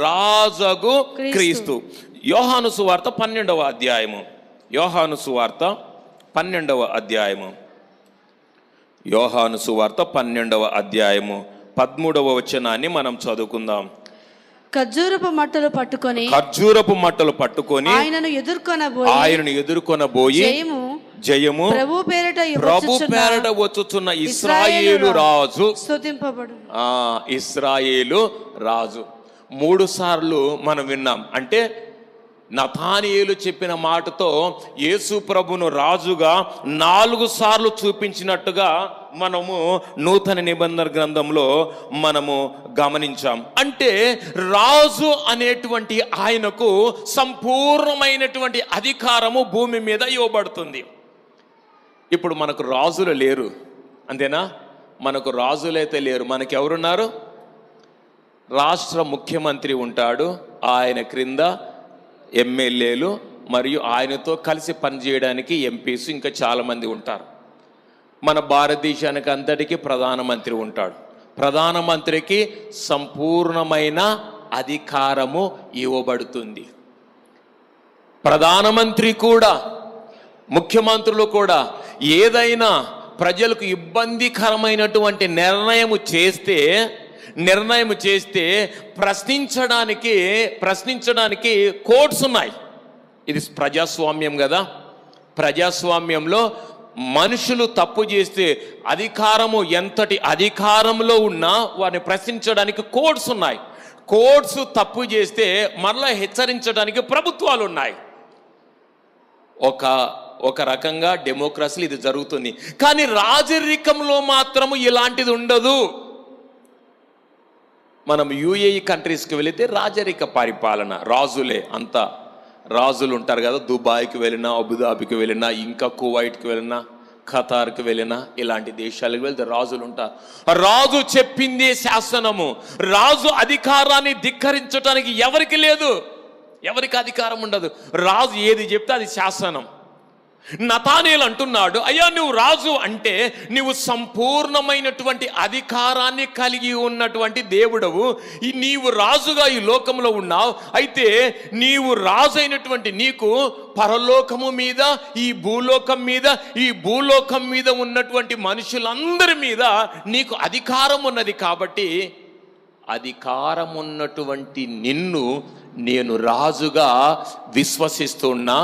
రాజగు క్రీస్తు. యోహాను సువార్త 12వ అధ్యాయము 13వ వచనాన్ని మనం చదువుకుందాం. ఖర్జూరపు మట్టలు పట్టుకొని ఆయనను ఎదుర్కొనబోయి జయము ప్రభు పేరట వచ్చుచున్న ఇశ్రాయేలు రాజు స్తుతింపబడు. ఇశ్రాయేలు రాజు 3 సార్లు మనం విన్నాం. అంటే నతానియేలు చెప్పిన మాటతో యేసు ప్రభును రాజుగా 4 సార్లు చూపించినట్టుగా మనము నూతన నిబంధన గ్రంథంలో మనము గమనించాం. అంటే రాజు అనేటువంటి ఆయనకు సంపూర్ణమైనటువంటి అధికారము భూమి మీద ఇవ్వబడుతుంది. ఇప్పుడు మనకు రాజులు లేరు, అంతేనా? మనకు రాజులైతే లేరు. మనకి ఎవరున్నారు? రాష్ట్ర ముఖ్యమంత్రి ఉంటాడు, ఆయన క్రింద ఎమ్మెల్యేలు మరియు ఆయనతో కలిసి పనిచేయడానికి ఎంపీస్ ఇంకా చాలామంది ఉంటారు. మన భారతదేశానికి అంతటికీ ప్రధానమంత్రి ఉంటాడు. ప్రధానమంత్రికి సంపూర్ణమైన అధికారము ఇవ్వబడుతుంది. ప్రధానమంత్రి కూడా, ముఖ్యమంత్రులు కూడా ఏదైనా ప్రజలకు ఇబ్బందికరమైనటువంటి నిర్ణయం చేస్తే ప్రశ్నించడానికి కోర్ట్స్ ఉన్నాయి. ఇది ప్రజాస్వామ్యం కదా. ప్రజాస్వామ్యంలో మనుషులు తప్పు చేస్తే అధికారము ఎంతటి అధికారంలో ఉన్నా వారిని ప్రశ్నించడానికి కోర్ట్స్ ఉన్నాయి. కోర్ట్స్ తప్పు చేస్తే మరలా హెచ్చరించడానికి ప్రభుత్వాలు ఉన్నాయి. ఒక రకంగా డెమోక్రసీలో ఇది జరుగుతుంది. కానీ రాజరికంలో మాత్రము ఇలాంటిది ఉండదు. మనం యుఏఈ కంట్రీస్కి వెళితే రాజరిక పరిపాలన, రాజులే అంతా. రాజులు ఉంటారు కదా. దుబాయ్కి వెళ్ళినా, అబుదాబికి వెళ్ళినా, ఇంకా కువైట్కి వెళ్ళినా, ఖతార్కి వెళ్ళినా, ఇలాంటి దేశాలకు వెళ్తే రాజులు ఉంటారు. రాజు చెప్పిందే శాసనము. రాజు అధికారాన్ని ధిక్కరించడానికి ఎవరికి లేదు, ఎవరికి అధికారం ఉండదు. రాజు ఏది చెప్తే అది శాసనం. నతానేలు అంటున్నాడు, అయ్యా నువ్వు రాజు అంటే నువ్వు సంపూర్ణమైనటువంటి అధికారాన్ని కలిగి ఉన్నటువంటి దేవుడవు. నీవు రాజుగా ఈ లోకంలో ఉన్నావు. అయితే నీవు రాజు అయినటువంటి నీకు పరలోకము మీద, ఈ భూలోకం మీద ఉన్నటువంటి మనుషులందరి మీద నీకు అధికారం ఉన్నది. కాబట్టి అధికారం ఉన్నటువంటి నిన్ను నేను రాజుగా విశ్వసిస్తున్నా.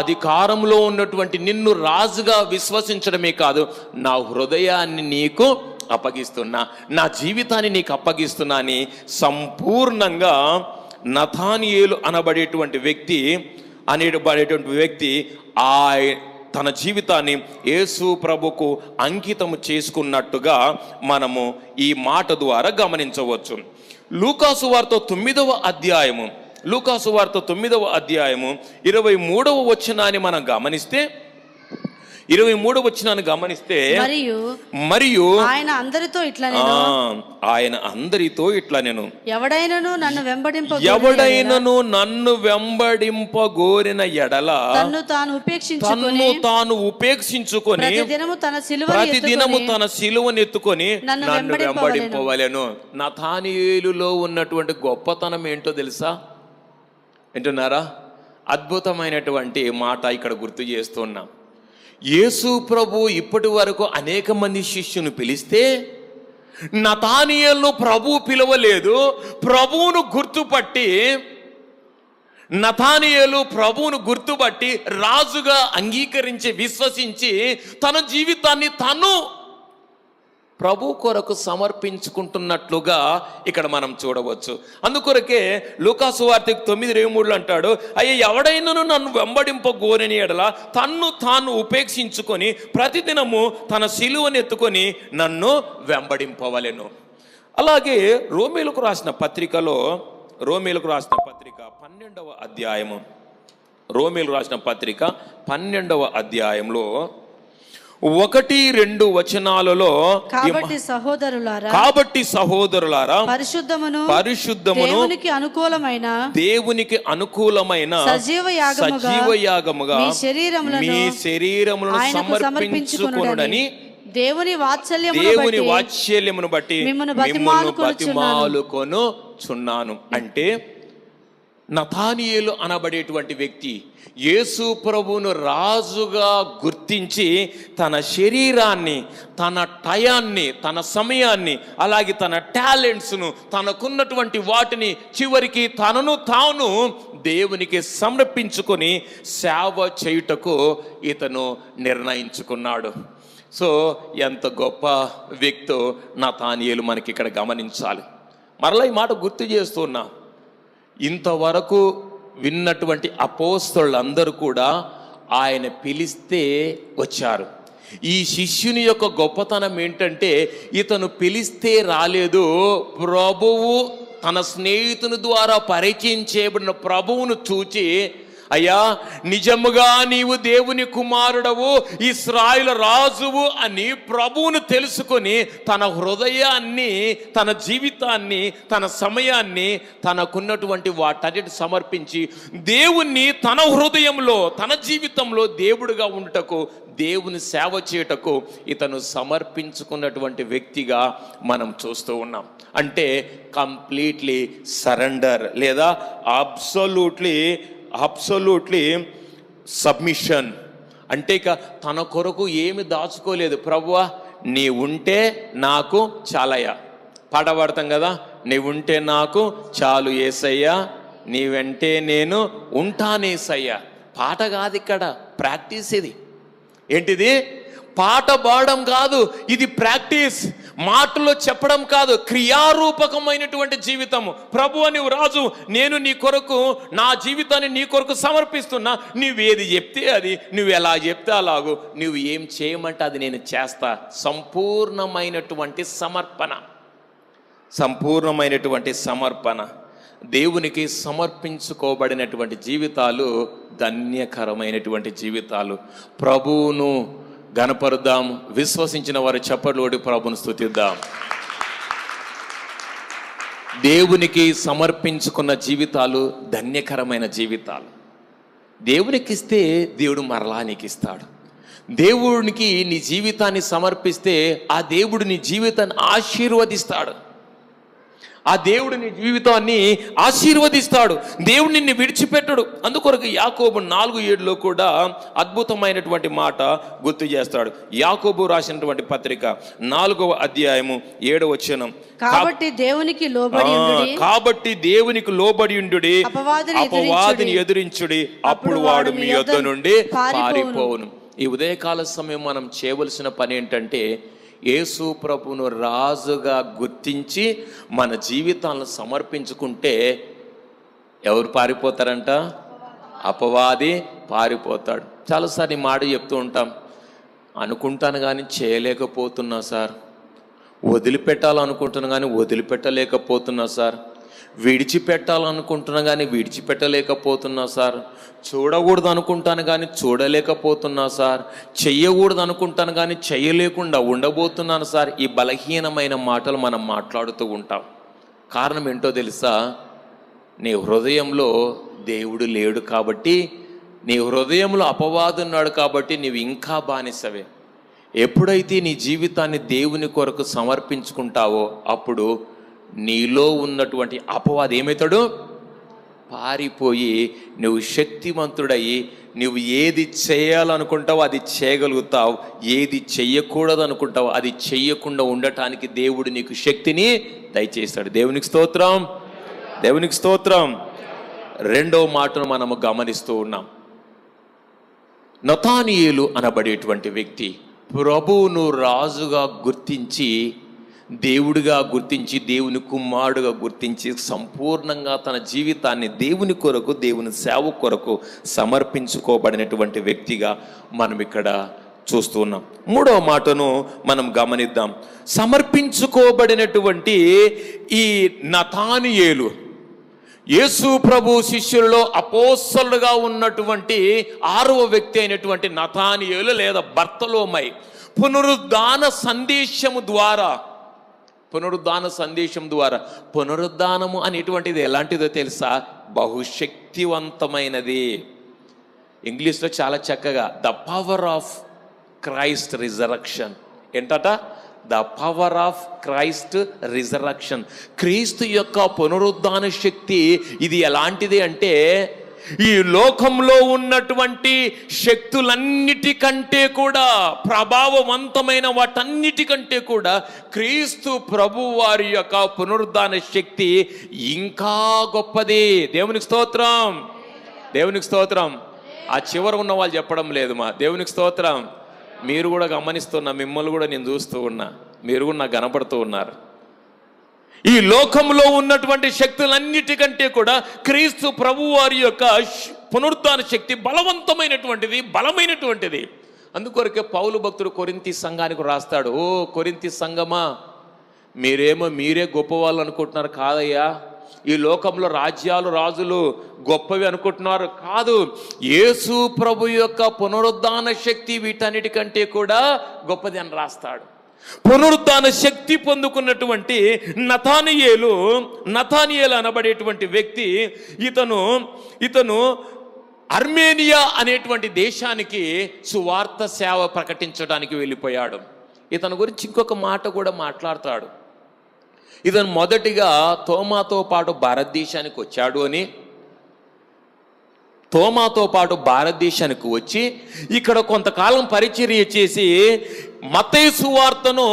అధికారంలో ఉన్నటువంటి నిన్ను రాజుగా విశ్వసించడమే కాదు, నా హృదయాన్ని నీకు అప్పగిస్తున్నా, నా జీవితాన్ని నీకు అప్పగిస్తున్నా అని సంపూర్ణంగా నతానియేలు అనబడేటువంటి వ్యక్తి తన జీవితాన్ని యేసు ప్రభుకు అంకితము చేసుకున్నట్టుగా మనము ఈ మాట ద్వారా గమనించవచ్చు. లూకాసు వార్త 9వ అధ్యాయము 23వ వచనాన్ని మనం గమనిస్తే, 23వ వచనాన్ని గమనిస్తే, మరియు ఆయన అందరితో ఇట్లా నేను ఎవడైనను నన్ను వెంబడింపగోరిన ఎడల తన్ను తాను ఉపేక్షించుకొని ప్రతిదినము తన సిలువనెత్తుకొని నన్ను వెంబడింపవలెను. నతానియేలులో ఉన్నటువంటి గొప్పతనం ఏంటో తెలుసా? వింటున్నారా? అద్భుతమైనటువంటి మాట ఇక్కడ గుర్తు చేస్తున్నాం. యేసు ప్రభు ఇప్పటి వరకు అనేక మంది శిష్యుని పిలిస్తే నతానియేలును ప్రభు పిలవలేదు. నతానియేలు ప్రభువును గుర్తుపట్టి రాజుగా అంగీకరించి విశ్వసించి తన జీవితాన్ని తను ప్రభు కొరకు సమర్పించుకుంటున్నట్లుగా ఇక్కడ మనం చూడవచ్చు. అందుకొరకే లూకాసు వార్త 9:23 అంటాడు, అయ్యా ఎవడైనను నన్ను వెంబడింపగోరని ఎడల తన్ను తాను ఉపేక్షించుకొని ప్రతిదినము తన సిలువనెత్తుకొని నన్ను వెంబడింపవలెను. అలాగే రోమీలకు రాసిన పత్రిక 12వ అధ్యాయము, రోమీలకు రాసిన పత్రిక 12వ అధ్యాయంలో 1-2 వచనాలలో, కాబట్టి సహోదరులారా పరిశుద్ధమును దేవునికి అనుకూలమైన సజీవ యాగముగా మీ శరీరములను సమర్పించుకొనుడని దేవుని వాత్సల్యమును బట్టి మిమ్మును బతిమాలుకొనుచున్నాను. అంటే నతానియేలు అనబడేటువంటి వ్యక్తి యేసు ప్రభువును రాజుగా గుర్తించి తన శరీరాన్ని, తన టయాన్ని, తన సమయాన్ని, అలాగే తన టాలెంట్స్ను, తనకున్నటువంటి వాటిని చివరికి తనను తాను దేవునికి సమర్పించుకొని సేవ చేయుటకు ఇతను నిర్ణయించుకున్నాడు. సో ఎంత గొప్ప వ్యక్తో నతానియేలు మనకి ఇక్కడ గమనించాలి. మరలా ఈ మాట గుర్తు చేస్తున్నా, ఇంతవరకు విన్నటువంటి అపోస్తలులందరూ కూడా ఆయన పిలిస్తే వచ్చారు. ఈ శిష్యుని యొక్క గొప్పతనం ఏంటంటే ఇతను పిలిస్తే రాలేదు. ప్రభువు తన స్నేహితుని ద్వారా పరిచయం చేయబడిన ప్రభువును చూచి అయ్యా నిజముగా నీవు దేవుని కుమారుడవు, ఇశ్రాయేలు రాజువు అని ప్రభువును తెలుసుకొని తన హృదయాన్ని, తన జీవితాన్ని, తన సమయాన్ని, తనకున్నటువంటి వాటన్నిటి సమర్పించి దేవుణ్ణి తన హృదయంలో, తన జీవితంలో దేవుడుగా ఉండుటకు, దేవుని సేవ చేయుటకు ఇతను సమర్పించుకున్నటువంటి వ్యక్తిగా మనం చూస్తూ ఉన్నాం. అంటే కంప్లీట్లీ సరెండర్ లేదా అబ్సల్యూట్లీ సబ్మిషన్. అంటే ఇక తన కొరకు ఏమి దాచుకోలేదు. ప్రభువా నీ ఉంటే నాకు చాలయ్యా, పాట పాడతాం కదా, నీ ఉంటే నాకు చాలు యేసయ్యా, నీ వెంటే నేను ఉంటానేసయ్యా. పాట కాదు ఇక్కడ, ప్రాక్టీస్. ఇది ఏంటిది? పాట పాడడం కాదు, ఇది ప్రాక్టీస్. మాటల్లో చెప్పడం కాదు, క్రియారూపకమైనటువంటి జీవితము. ప్రభువా నీవు రాజు, నేను నీ కొరకు నా జీవితాన్ని నీ కొరకు సమర్పిస్తున్నా. నువ్వేది చెప్తే అది, నువ్వు ఎలా చెప్తే అలాగూ, నువ్వు ఏం చేయమంటే అది నేను చేస్తా. సంపూర్ణమైనటువంటి సమర్పణ. దేవునికి సమర్పించుకోబడినటువంటి జీవితాలు ధన్యకరమైనటువంటి జీవితాలు. ప్రభువును గణపరుద్దాం. విశ్వసించిన వారు చప్పట్లు కొట్టి ప్రభువును స్తుతిద్దాం. దేవునికి సమర్పించుకున్న జీవితాలు ధన్యకరమైన జీవితాలు. దేవునికి ఇస్తే దేవుడు మరలా నీకు ఇస్తాడు. దేవునికి నీ జీవితాన్ని సమర్పిస్తే ఆ దేవుడు నీ జీవితాన్ని ఆశీర్వదిస్తాడు. ఆ దేవుడు నీ జీవితాన్ని ఆశీర్వదిస్తాడు. దేవుడు నిన్ను విడిచిపెట్టడు. అందుకొరకు యాకోబు 4:7 కూడా అద్భుతమైనటువంటి మాట గుర్తు చేస్తాడు. యాకోబు రాసినటువంటి పత్రిక 4వ అధ్యాయము 7వ వచనం, కాబట్టి దేవునికి లోబడి ఉండుడి, అపవాదిని ఎదురించుడి, అప్పుడు వాడు మీ యొద్ద నుండి పారిపోవును. ఈ ఉదయకాల సమయం మనం చేయవలసిన పని ఏంటంటే, యేసు ప్రభువును రాజుగా గుర్తించి మన జీవితాలను సమర్పించుకుంటే ఎవరు పారిపోతారంట? అపవాది పారిపోతాడు. చాలాసార్లు ఈ మాట చెప్తూ ఉంటాం, అనుకుంటాను కానీ చేయలేకపోతున్నా సార్, వదిలిపెట్టాలనుకుంటున్నా కానీ వదిలిపెట్టలేకపోతున్నా సార్, విడిచిపెట్టాలనుకుంటున్నా కానీ విడిచిపెట్టలేకపోతున్నా సార్, చూడకూడదు అనుకుంటాను కానీ చూడలేకపోతున్నా సార్, చెయ్యకూడదు అనుకుంటాను కానీ చెయ్యలేకుండా ఉండబోతున్నాను సార్. ఈ బలహీనమైన మాటలు మనం మాట్లాడుతూ ఉంటాం. కారణం ఏంటో తెలుసా? నీ హృదయంలో దేవుడు లేడు కాబట్టి, నీ హృదయంలో అపవాది ఉన్నాడు కాబట్టి నీవు ఇంకా బానిసవే. ఎప్పుడైతే నీ జీవితాన్ని దేవుని కొరకు సమర్పించుకుంటావో అప్పుడు నీలో ఉన్నటువంటి అపవాది ఏమవుతాడు? పారిపోయి నువ్వు శక్తివంతుడయి నువ్వు ఏది చేయాలనుకుంటావో అది చేయగలుగుతావు, ఏది చెయ్యకూడదు అనుకుంటావో అది చెయ్యకుండా ఉండటానికి దేవుడు నీకు శక్తిని దయచేస్తాడు. దేవునికి స్తోత్రం, దేవునికి స్తోత్రం. రెండవ మాటను మనము గమనిస్తూ ఉన్నాం. నతానియేలు అనబడేటువంటి వ్యక్తి ప్రభువును రాజుగా గుర్తించి, దేవుడిగా గుర్తించి, దేవుని కుమారుడుగా గుర్తించి సంపూర్ణంగా తన జీవితాన్ని దేవుని కొరకు, దేవుని సేవ కొరకు సమర్పించుకోబడినటువంటి వ్యక్తిగా మనం ఇక్కడ చూస్తున్నాం. మూడవ మాటను మనం గమనిద్దాం. సమర్పించుకోబడినటువంటి ఈ నతానియేలు యేసు ప్రభు శిష్యులలో అపోస్తలుగా ఉన్నటువంటి 6వ వ్యక్తి అయినటువంటి నతానియేలు లేదా బర్తలోమై పునరుద్ధాన సందేశము ద్వారా పునరుద్ధానము అనేటువంటిది ఎలాంటిదో తెలుసా? బహుశక్తివంతమైనది. ఇంగ్లీష్లో చాలా చక్కగా the power of Christ resurrection. ఏంటట? The power of Christ resurrection. Kristu యొక్క పునరుద్ధాన శక్తి ఇది ఎలాంటిది అంటే, ఈ లోకంలో ఉన్నటువంటి శక్తులన్నిటికంటే కూడా, ప్రభావవంతమైన వాటన్నిటికంటే కూడా క్రీస్తు ప్రభు వారి యొక్క పునరుద్ధాన శక్తి ఇంకా గొప్పది. దేవునికి స్తోత్రం, దేవునికి స్తోత్రం. ఆ చివర ఉన్న వాళ్ళు చెప్పడం లేదు మా దేవునికి స్తోత్రం. మీరు కూడా గమనిస్తున్నా, మిమ్మల్ని కూడా నేను చూస్తూ ఉన్నా, మీరు కూడా నాకు కనపడుతూ ఉన్నారు. ఈ లోకంలో ఉన్నటువంటి శక్తులన్నిటికంటే కూడా క్రీస్తు ప్రభు వారి యొక్క పునరుద్ధాన శక్తి బలమైనటువంటిది. అందుకొరకే పౌలు భక్తుడు కొరింథీ సంఘానికి రాస్తాడు, ఓ కొరింథీ సంఘమా, మీరే గొప్ప వాళ్ళు అనుకుంటున్నారు కాదయ్యా, ఈ లోకంలో రాజ్యాలు రాజులు గొప్పవి అనుకుంటున్నారు. కాదు, యేసు ప్రభు యొక్క పునరుద్ధాన శక్తి వీటన్నిటికంటే కూడా గొప్పది అని రాస్తాడు. పునరుద్ధాన శక్తి పొందుకున్నటువంటి నతానియేలు అనబడేటువంటి వ్యక్తి, ఇతను అర్మేనియా అనేటువంటి దేశానికి సువార్త సేవ ప్రకటించడానికి వెళ్ళిపోయాడు. ఇతని గురించి ఇంకొక మాట కూడా మాట్లాడతాడు. ఇతను మొదటిగా తోమాతో పాటు భారతదేశానికి వచ్చాడు అని, తోమాతో పాటు భారతదేశానికి వచ్చి ఇక్కడ కొంతకాలం పరిచర్య చేసి మత్తయి సువార్తను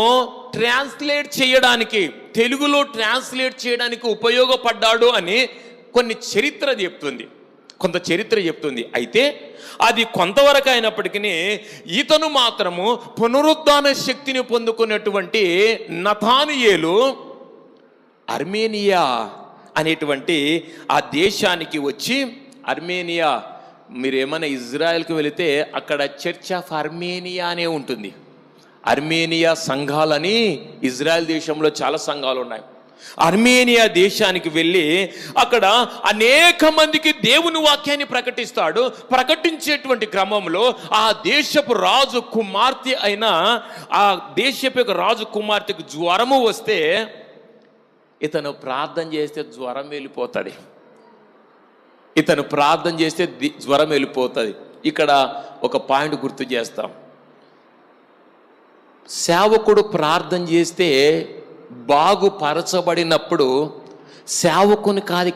ట్రాన్స్లేట్ చేయడానికి, తెలుగులో ట్రాన్స్లేట్ చేయడానికి ఉపయోగపడ్డాడు అని కొంత చరిత్ర చెప్తుంది. అయితే అది కొంతవరకు అయినప్పటికీ ఇతను మాత్రము పునరుద్ధాన శక్తిని పొందుకున్నటువంటి నతానియేలు అర్మేనియా అనేటువంటి ఆ దేశానికి వచ్చి, అర్మేనియా మీరు ఏమైనా ఇజ్రాయెల్కి వెళితే అక్కడ చర్చ్ ఆఫ్ అర్మేనియా అనే ఉంటుంది. అర్మేనియా సంఘాలని ఇజ్రాయెల్ దేశంలో చాలా సంఘాలు ఉన్నాయి. అర్మేనియా దేశానికి వెళ్ళి అక్కడ అనేక మందికి దేవుని వాక్యాన్ని ప్రకటిస్తాడు. ప్రకటించేటువంటి క్రమంలో ఆ దేశపు రాజు కుమార్తె అయిన ఆ దేశపు యొక్క రాజు కుమార్తెకు జ్వరము వస్తే ఇతను ప్రార్థన చేస్తే జ్వరం వెళ్ళిపోతుంది. ఇక్కడ ఒక పాయింట్ గుర్తు చేస్తాం. సేవకుడు ప్రార్థన చేస్తే బాగుపరచబడినప్పుడు సేవకుని కాదు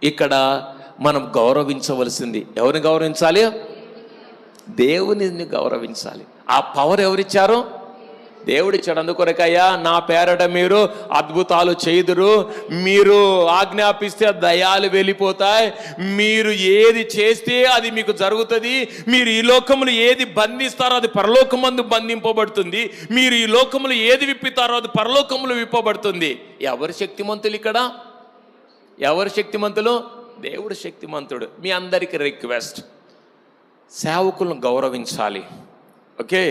ఇక్కడ మనం గౌరవించవలసింది. ఎవరిని గౌరవించాలి? దేవునిని గౌరవించాలి. ఆ పవర్ ఎవరిచ్చారు? దేవుడిచ్చాడు. అందుకొరకయ్యా నా పేరట మీరు అద్భుతాలు చేయుదురు, మీరు ఆజ్ఞాపిస్తే దయాలు వెళ్ళిపోతాయి, మీరు ఏది చేస్తే అది మీకు జరుగుతుంది, మీరు ఈ లోకములు ఏది బంధిస్తారో అది పరలోకమందు బంధింపబడుతుంది, మీరు ఈ లోకములు ఏది విప్పుతారో అది పరలోకములు విప్పబడుతుంది. ఎవరు శక్తిమంతులు ఇక్కడ? ఎవరు శక్తిమంతులు? దేవుడు శక్తిమంతుడు. మీ అందరికీ రిక్వెస్ట్, సేవకులను గౌరవించాలి. ఓకే,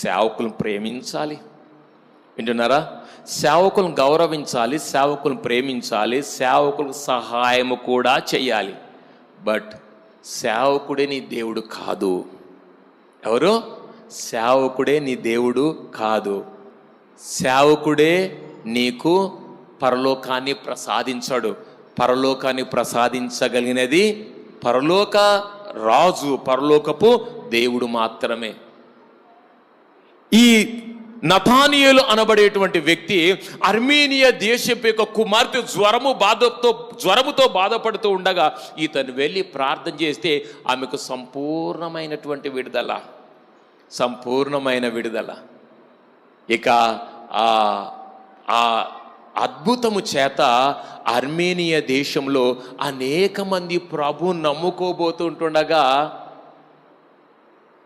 సేవకులను ప్రేమించాలి. వింటున్నారా? సేవకులను గౌరవించాలి, సేవకులను ప్రేమించాలి, సేవకులకు సహాయము కూడా చేయాలి. బట్ సేవకుడే నీ దేవుడు కాదు. ఎవరు? సేవకుడే నీ దేవుడు కాదు. సేవకుడే నీకు పరలోకాన్ని ప్రసాదించాడు. పరలోకాన్ని ప్రసాదించగలిగినది పరలోక రాజు, పరలోకపు దేవుడు మాత్రమే. ఈ నతానియేలు అనబడేటువంటి వ్యక్తి అర్మేనియా దేశపు యొక్క కుమార్తె జ్వరముతో బాధపడుతూ ఉండగా ఇతను వెళ్ళి ప్రార్థన చేస్తే ఆమెకు సంపూర్ణమైన విడుదల. ఇక ఆ అద్భుతము చేత అర్మేనియా దేశంలో అనేక మంది ప్రభు నమ్ముకోబోతుంటుండగా,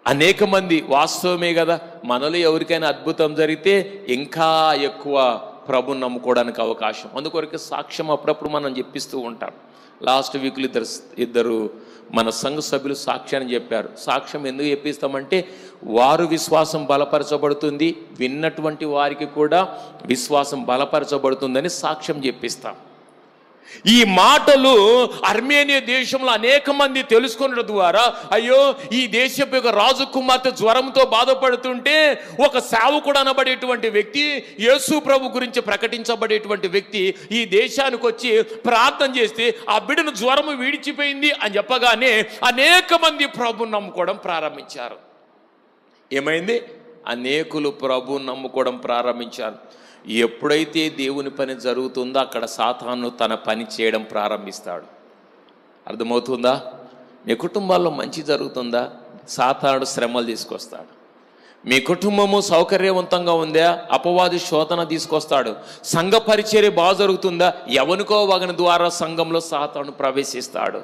అనేక మంది, వాస్తవమే కదా, మనలో ఎవరికైనా అద్భుతం జరిగితే ఇంకా ఎక్కువ ప్రభుని నమ్ముకోవడానికి అవకాశం. అందుకొరకు సాక్ష్యం అప్పుడప్పుడు మనం చెప్పిస్తూ ఉంటాం. లాస్ట్ వీక్లో ఇద్దరు మన సంఘ సభ్యులు సాక్ష్యాన్ని చెప్పారు. సాక్ష్యం ఎందుకు చెప్పిస్తామంటే వారు విశ్వాసం బలపరచబడుతుంది, విన్నటువంటి వారికి కూడా విశ్వాసం బలపరచబడుతుందని సాక్ష్యం చెప్పిస్తాం. ఈ మాటలు అర్మేనియా దేశంలో అనేక మంది తెలుసుకున్న ద్వారా, అయ్యో ఈ దేశపు యొక్క రాజు కుమార్తె జ్వరంతో బాధపడుతుంటే ఒక సేవకుడు అనబడేటువంటి వ్యక్తి, యేసు ప్రభు గురించి ప్రకటించబడేటువంటి వ్యక్తి ఈ దేశానికి వచ్చి ప్రార్థన చేస్తే ఆ బిడ్డను జ్వరము విడిచిపోయింది అని చెప్పగానే అనేక మంది ప్రభుని నమ్ముకోవడం ప్రారంభించారు. ఏమైంది? అనేకులు ప్రభుని నమ్ముకోవడం ప్రారంభించారు. ఎప్పుడైతే దేవుని పని జరుగుతుందో అక్కడ సాతాను తన పని చేయడం ప్రారంభిస్తాడు. అర్థమవుతుందా? మీ కుటుంబాల్లో మంచి జరుగుతుందా? సాతానుడు శ్రమలు తీసుకొస్తాడు. మీ కుటుంబము సౌకర్యవంతంగా ఉందా? అపవాది శోధన తీసుకొస్తాడు. సంఘ పరిచర్య బాగా జరుగుతుందా? ఎవనికో వగని ద్వారా సంఘంలో సాతాను ప్రవేశిస్తాడు.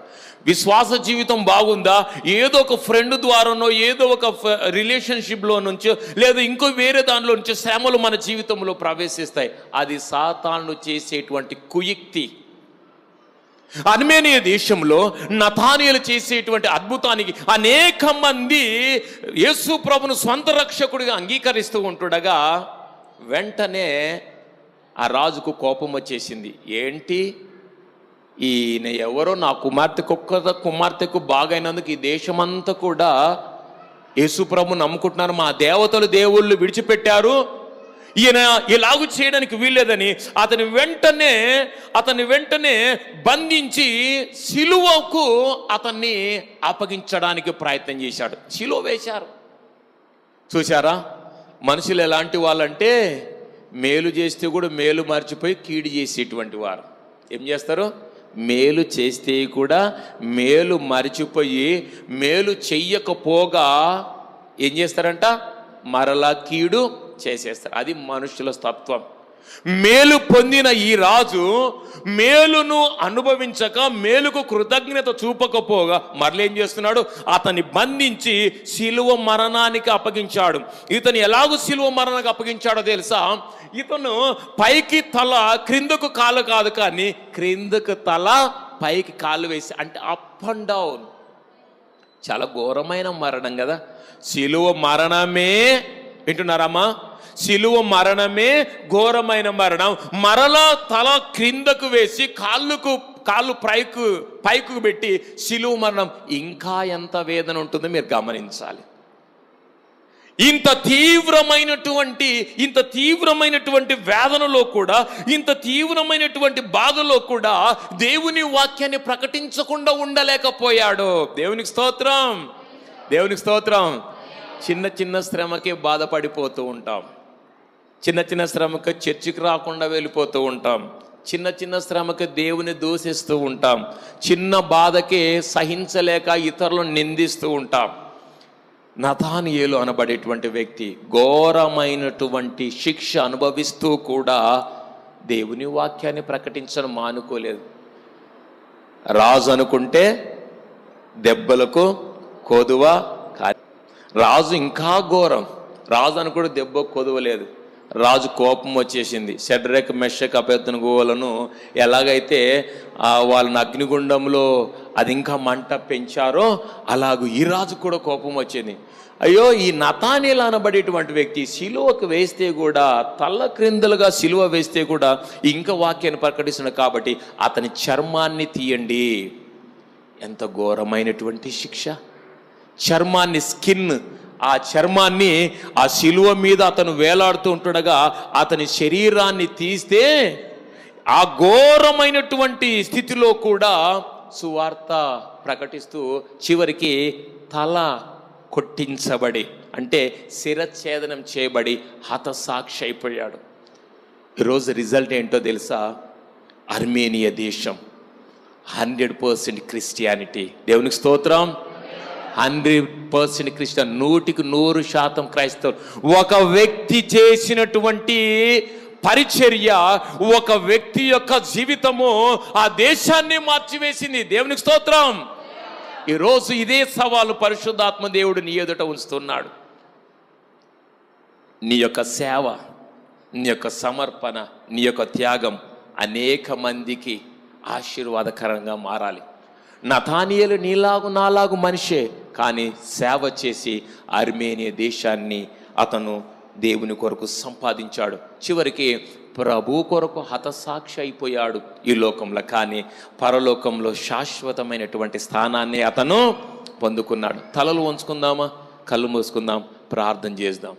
విశ్వాస జీవితం బాగుందా? ఏదో ఒక ఫ్రెండ్ ద్వారానో, ఏదో ఒక రిలేషన్షిప్లో నుంచో, లేదా ఇంకో వేరే దానిలో నుంచి శ్రమలు మన జీవితంలో ప్రవేశిస్తాయి. అది సాతాను చేసేటువంటి కుయుక్తి. అర్మేనియా దేశంలో నతానియేలు చేసేటువంటి అద్భుతానికి అనేక మంది యేసు ప్రభును స్వంత రక్షకుడిగా అంగీకరిస్తూ ఉంటుండగా వెంటనే ఆ రాజుకు కోపం వచ్చేసింది. ఏంటి ఈయన ఎవరో, నా కుమార్తెకు బాగైనందుకు ఈ దేశమంతా కూడా యేసుప్రభు నమ్ముకుంటున్నారు, మా దేవతలు దేవుళ్ళు విడిచిపెట్టారు, ఈయన ఇలాగూ చేయడానికి వీల్లేదని అతని వెంటనే బంధించి సిలువకు అతన్ని అప్పగించడానికి ప్రయత్నం చేశాడు. సిలువ వేశారు. చూశారా, మనుషులు ఎలాంటి వాళ్ళంటే మేలు చేస్తే కూడా మేలు మర్చిపోయి కీడు చేసేటువంటి వారు. ఏం చేస్తారు? మేలు చేస్తే కూడా మేలు మరిచిపోయి మేలు చెయ్యకపోగా ఏం చేస్తారంట? మరలా కీడు చేసేస్తారు. అది మనుషుల తత్వం. మేలు పొందిన ఈ రాజు మేలును అనుభవించక మేలుకు కృతజ్ఞత చూపకపోగా మరలేం చేస్తున్నాడు? అతన్ని బంధించి సిలువ మరణానికి అప్పగించాడు. ఇతను ఎలాగో సిలువ మరణానికి అప్పగించాడో తెలుసా? ఇతను పైకి తల క్రిందకు కాలు కాదు, కానీ క్రిందకు తల పైకి కాలు వేసి, అంటే అప్ అండ్ డౌన్. చాలా ఘోరమైన మరణం కదా. సిలువ మరణమే, వింటున్నారమ్మా? సిలువ మరణమే ఘోరమైన మరణం. మరలా తల క్రిందకు వేసి కాళ్ళు పైకు పెట్టి సిలువ మరణం ఇంకా ఎంత వేదన ఉంటుందో మీరు గమనించాలి. ఇంత తీవ్రమైనటువంటి వేదనలో కూడా, ఇంత తీవ్రమైనటువంటి బాధలో కూడా దేవుని వాక్యాన్ని ప్రకటించకుండా ఉండలేకపోయాడు. దేవునికి స్తోత్రం, దేవునికి స్తోత్రం. చిన్న శ్రమకే బాధపడిపోతూ ఉంటాం. చిన్న శ్రమకి చర్చికి రాకుండా వెళ్ళిపోతూ ఉంటాం. చిన్న శ్రమకి దేవుని దూషిస్తూ ఉంటాం. చిన్న బాధకే సహించలేక ఇతరులను నిందిస్తూ ఉంటాం. నతానియేలు అనబడేటువంటి వ్యక్తి ఘోరమైనటువంటి శిక్ష అనుభవిస్తూ కూడా దేవుని వాక్యాన్ని ప్రకటించడం మానుకోలేదు. రాజు అనుకుంటే దెబ్బలకు కొదువ. రాజు ఇంకా ఘోరం. రాజు అనుకుంటే దెబ్బ కొదవలేదు. రాజు కోపం వచ్చేసింది. షడ్రక్ మెషక్ అబేద్నెగోలను ఎలాగైతే వాళ్ళని అగ్నిగుండంలో అది ఇంకా మంట పెంచారో అలాగూ ఈ రాజు కూడా కోపం వచ్చింది. అయ్యో, ఈ నతానియేలు అనబడేటువంటి వ్యక్తి సిలువకు వేస్తే కూడా, తల్ల క్రిందలుగా సిలువ వేస్తే కూడా ఇంకా వాక్యాన్ని ప్రకటిస్తున్నాడు కాబట్టి అతని చర్మాన్ని తీయండి. ఎంత ఘోరమైనటువంటి శిక్ష! చర్మాన్ని, స్కిన్, ఆ చర్మాన్ని ఆ సిలువ మీద అతను వేలాడుతూ ఉంటుండగా అతని శరీరాన్ని తీస్తే ఆ ఘోరమైనటువంటి స్థితిలో కూడా సువార్త ప్రకటిస్తూ చివరికి తల కొట్టించబడి, అంటే శిరఛేదనం చేయబడి హతసాక్షి అయిపోయాడు. ఈరోజు రిజల్ట్ ఏంటో తెలుసా? అర్మేనియా దేశం 100% క్రిస్టియానిటీ. దేవునికి స్తోత్రం. 100% క్రిస్టియన్, 100% క్రైస్తవులు. ఒక వ్యక్తి చేసినటువంటి పరిచర్య, ఒక వ్యక్తి యొక్క జీవితము ఆ దేశాన్ని మార్చివేసింది. దేవునికి స్తోత్రం. ఈరోజు ఇదే సవాలు పరిశుద్ధాత్మ దేవుడు నీ ఎదుట ఉంచుతున్నాడు. నీ యొక్క సేవ, నీ యొక్క సమర్పణ, నీ యొక్క త్యాగం అనేక మందికి ఆశీర్వాదకరంగా మారాలి. నతానియేలు నాలాగు మనిషే, కానీ సేవ చేసి అర్మేనియా దేశాన్ని అతను దేవుని కొరకు సంపాదించాడు. చివరికి ప్రభు కొరకు హతసాక్షి అయిపోయాడు ఈ లోకంలో, కానీ పరలోకంలో శాశ్వతమైనటువంటి స్థానాన్ని అతను పొందుకున్నాడు. తలలు వంచుకుందామా? కళ్ళు మూసుకుందాం, ప్రార్థన చేద్దాం.